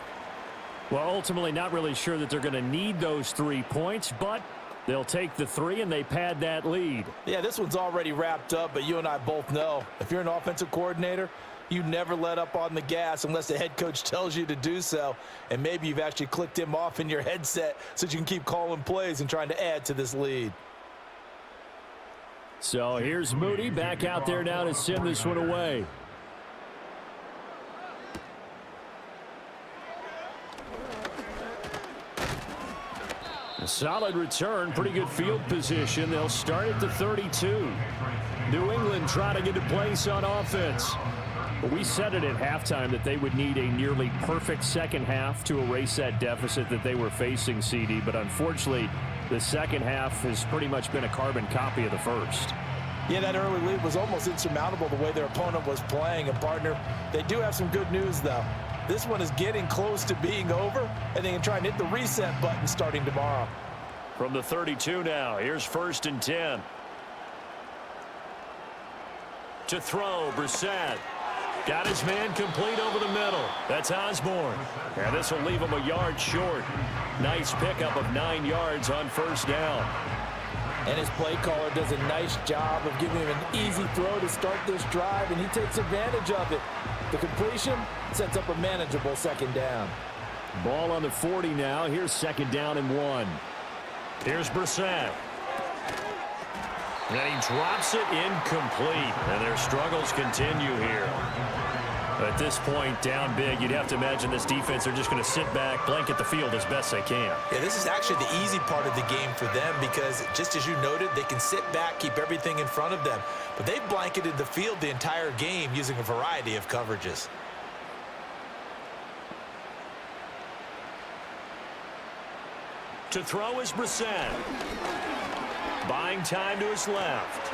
Speaker 4: Well, ultimately not really sure that they're going to need those 3 points, but they'll take the 3 and they pad that lead.
Speaker 3: Yeah, this one's already wrapped up, but you and I both know if you're an offensive coordinator, you never let up on the gas unless the head coach tells you to do so. And maybe you've actually clicked him off in your headset so that you can keep calling plays and trying to add to this lead.
Speaker 4: So here's Moody back out there now to send this one away. A solid return, pretty good field position. They'll start at the 32. New England trying to get a place on offense. But we said it at halftime that they would need a nearly perfect second half to erase that deficit that they were facing, CD. But unfortunately, the second half has pretty much been a carbon copy of the first.
Speaker 3: Yeah, that early lead was almost insurmountable the way their opponent was playing. And, partner, they do have some good news, though. This one is getting close to being over, and they can try and hit the reset button starting tomorrow.
Speaker 2: From the 32 now, here's 1st and 10. To throw, Brissett. Got his man complete over the middle. That's Osborne. And this will leave him a yard short. Nice pickup of 9 yards on 1st down.
Speaker 3: And his play caller does a nice job of giving him an easy throw to start this drive, and he takes advantage of it. The completion sets up a manageable 2nd down.
Speaker 4: Ball on the 40 now. Here's 2nd down and 1.
Speaker 2: Here's Brissett. And he drops it incomplete. And their struggles continue here. At this point, down big, you'd have to imagine this defense are just going to sit back, blanket the field as best they can.
Speaker 7: Yeah, this is actually the easy part of the game for them because, just as you noted, they can sit back, keep everything in front of them. But they've blanketed the field the entire game using a variety of coverages.
Speaker 2: To throw is Brissett. Buying time to his left.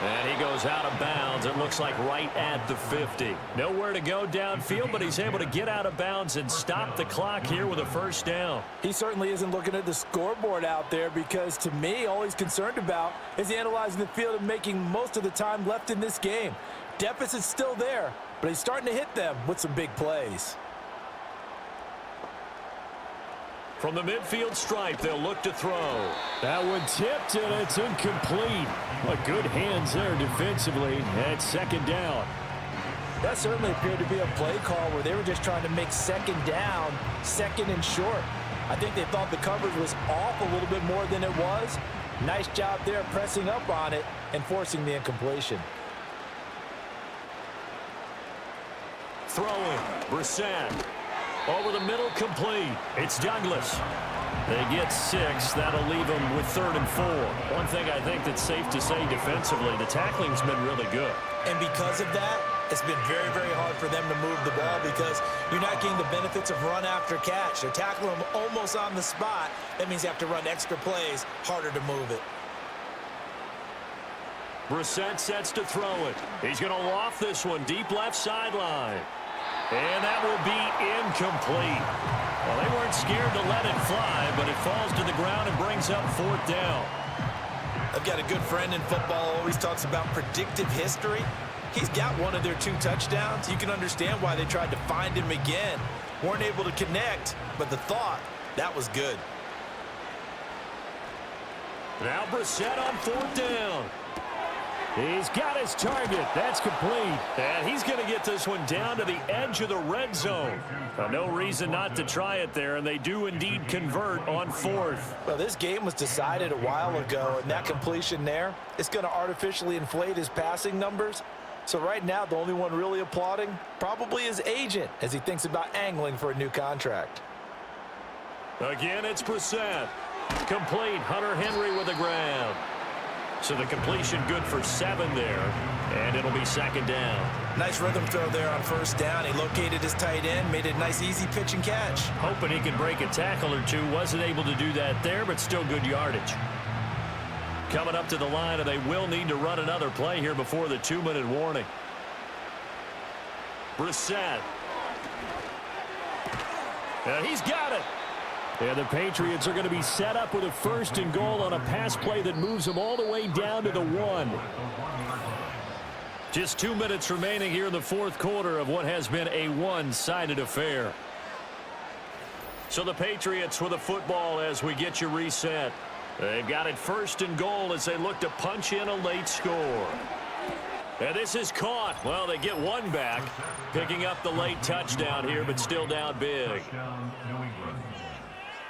Speaker 2: And he goes out of bounds. It looks like right at the 50. Nowhere to go downfield, but he's able to get out of bounds and stop the clock here with a 1st down.
Speaker 3: He certainly isn't looking at the scoreboard out there because, to me, all he's concerned about is analyzing the field and making most of the time left in this game. Deficit's still there, but he's starting to hit them with some big plays.
Speaker 2: From the midfield stripe, they'll look to throw.
Speaker 4: That one tipped, and it's incomplete. But good hands there defensively. And 2nd down.
Speaker 3: That certainly appeared to be a play call where they were just trying to make 2nd down, 2nd and short. I think they thought the coverage was off a little bit more than it was. Nice job there pressing up on it and forcing the incompletion.
Speaker 2: Throwing, Brissett. Over the middle, complete. It's Douglas. They get 6. That'll leave them with 3rd and 4. One thing I think that's safe to say defensively, the tackling's been really good.
Speaker 7: And because of that, it's been very, very hard for them to move the ball because you're not getting the benefits of run after catch. They're tackling them almost on the spot. That means you have to run extra plays, harder to move it.
Speaker 2: Brissett sets to throw it. He's going to loft this one deep left sideline. And that will be incomplete. Well, they weren't scared to let it fly, but it falls to the ground and brings up 4th down.
Speaker 7: I've got a good friend in football, always talks about predictive history. He's got one of their 2 touchdowns. You can understand why they tried to find him again. Weren't able to connect, but the thought That was good.
Speaker 2: Now Brissett on 4th down. He's got his target. That's complete. And he's going to get this one down to the edge of the red zone. No reason not to try it there, and they do indeed convert on 4th.
Speaker 3: Well, this game was decided a while ago, and that completion there is going to artificially inflate his passing numbers. So right now, the only one really applauding probably his agent as he thinks about angling for a new contract.
Speaker 2: Again, it's Brissett. Complete. Hunter Henry with the grab. So the completion good for 7 there, and it'll be 2nd down.
Speaker 7: Nice rhythm throw there on 1st down. He located his tight end, made it a nice easy pitch and catch.
Speaker 2: Hoping he could break a tackle or two. Wasn't able to do that there, but still good yardage. Coming up to the line, and they will need to run another play here before the 2-minute warning. Brissett. And he's got it.
Speaker 4: And the Patriots are going to be set up with a 1st and goal on a pass play that moves them all the way down to the 1.
Speaker 2: Just 2 minutes remaining here in the 4th quarter of what has been a one-sided affair. So the Patriots with the football as we get you reset. They've got it 1st and goal as they look to punch in a late score. And this is caught. Well, they get one back, picking up the late touchdown here, but still down big.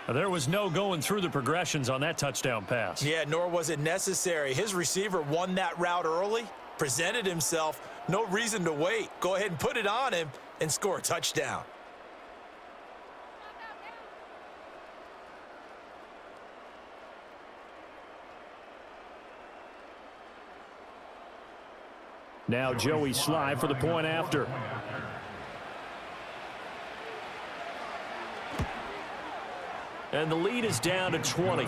Speaker 2: There was no going through the progressions on that touchdown pass.
Speaker 7: Yeah, nor was it necessary. His receiver won that route early, presented himself, no reason to wait. Go ahead and put it on him and score a touchdown.
Speaker 4: Now Joey Sly for the point after.
Speaker 2: And the lead is down to 20. A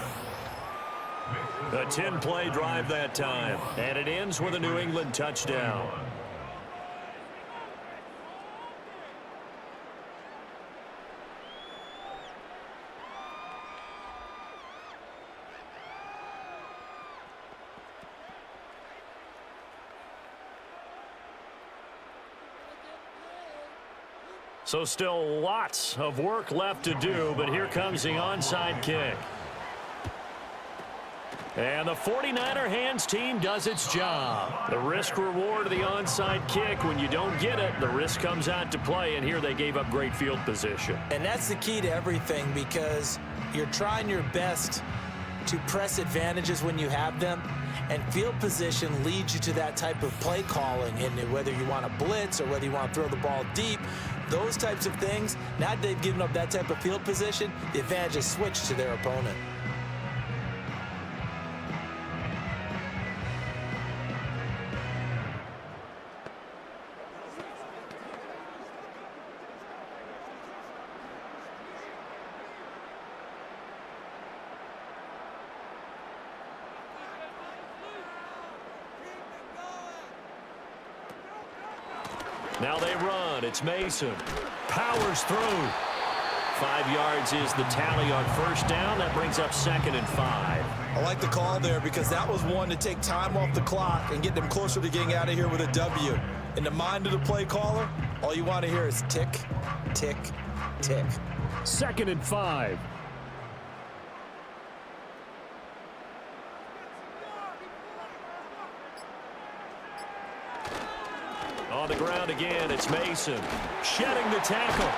Speaker 2: 10-play drive that time. And it ends with a New England touchdown. So still lots of work left to do, but here comes the onside kick. And the 49er hands team does its job. The risk reward of the onside kick, when you don't get it, the risk comes out to play, and here they gave up great field position.
Speaker 7: And that's the key to everything, because you're trying your best to press advantages when you have them, and field position leads you to that type of play calling, and whether you want to blitz or whether you want to throw the ball deep, those types of things, now that they've given up that type of field position, the advantage is switched to their opponent.
Speaker 2: Now they run. It's Mason. Powers through. 5 yards is the tally on 1st down. That brings up 2nd and 5.
Speaker 7: I like the call there, because that was one to take time off the clock and get them closer to getting out of here with a W. In the mind of the play caller, all you want to hear is tick, tick, tick.
Speaker 4: 2nd and 5.
Speaker 2: On the ground again, it's Mason. Shedding the tackle.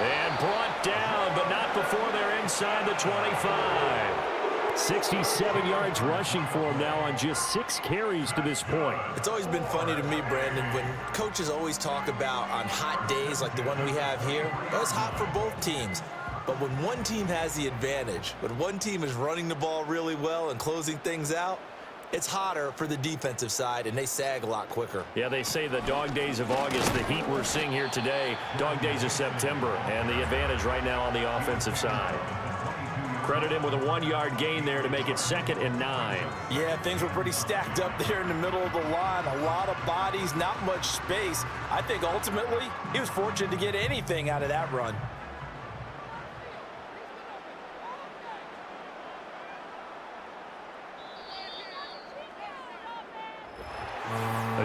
Speaker 2: And brought down, but not before they're inside the 25.
Speaker 4: 67 yards rushing for him now on just 6 carries to this point.
Speaker 7: It's always been funny to me, Brandon, when coaches always talk about on hot days like the one we have here, well, it's hot for both teams. But when one team has the advantage, when one team is running the ball really well and closing things out, it's hotter for the defensive side, and they sag a lot quicker.
Speaker 2: Yeah, they say the dog days of August, the heat we're seeing here today, dog days of September, and the advantage right now on the offensive side. Credit him with a 1-yard gain there to make it 2nd and 9.
Speaker 3: Yeah, things were pretty stacked up there in the middle of the line. A lot of bodies, not much space. I think ultimately he was fortunate to get anything out of that run.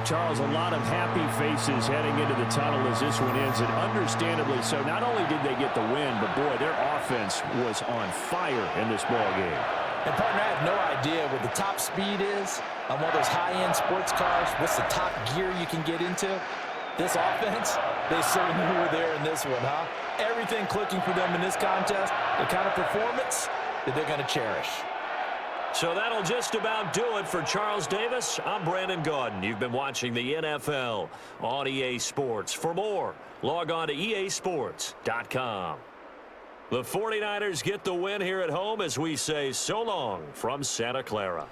Speaker 4: But, Charles, a lot of happy faces heading into the tunnel as this one ends, and understandably so. Not only did they get the win, but, boy, their offense was on fire in this ball game.
Speaker 3: And, partner, I have no idea what the top speed is on one of those high-end sports cars. What's the top gear you can get into? This offense, they certainly were there in this one, huh? Everything clicking for them in this contest, the kind of performance that they're going to cherish.
Speaker 2: So that'll just about do it for Charles Davis. I'm Brandon Gaudin. You've been watching the NFL on EA Sports. For more, log on to easports.com. The 49ers get the win here at home as we say so long from Santa Clara.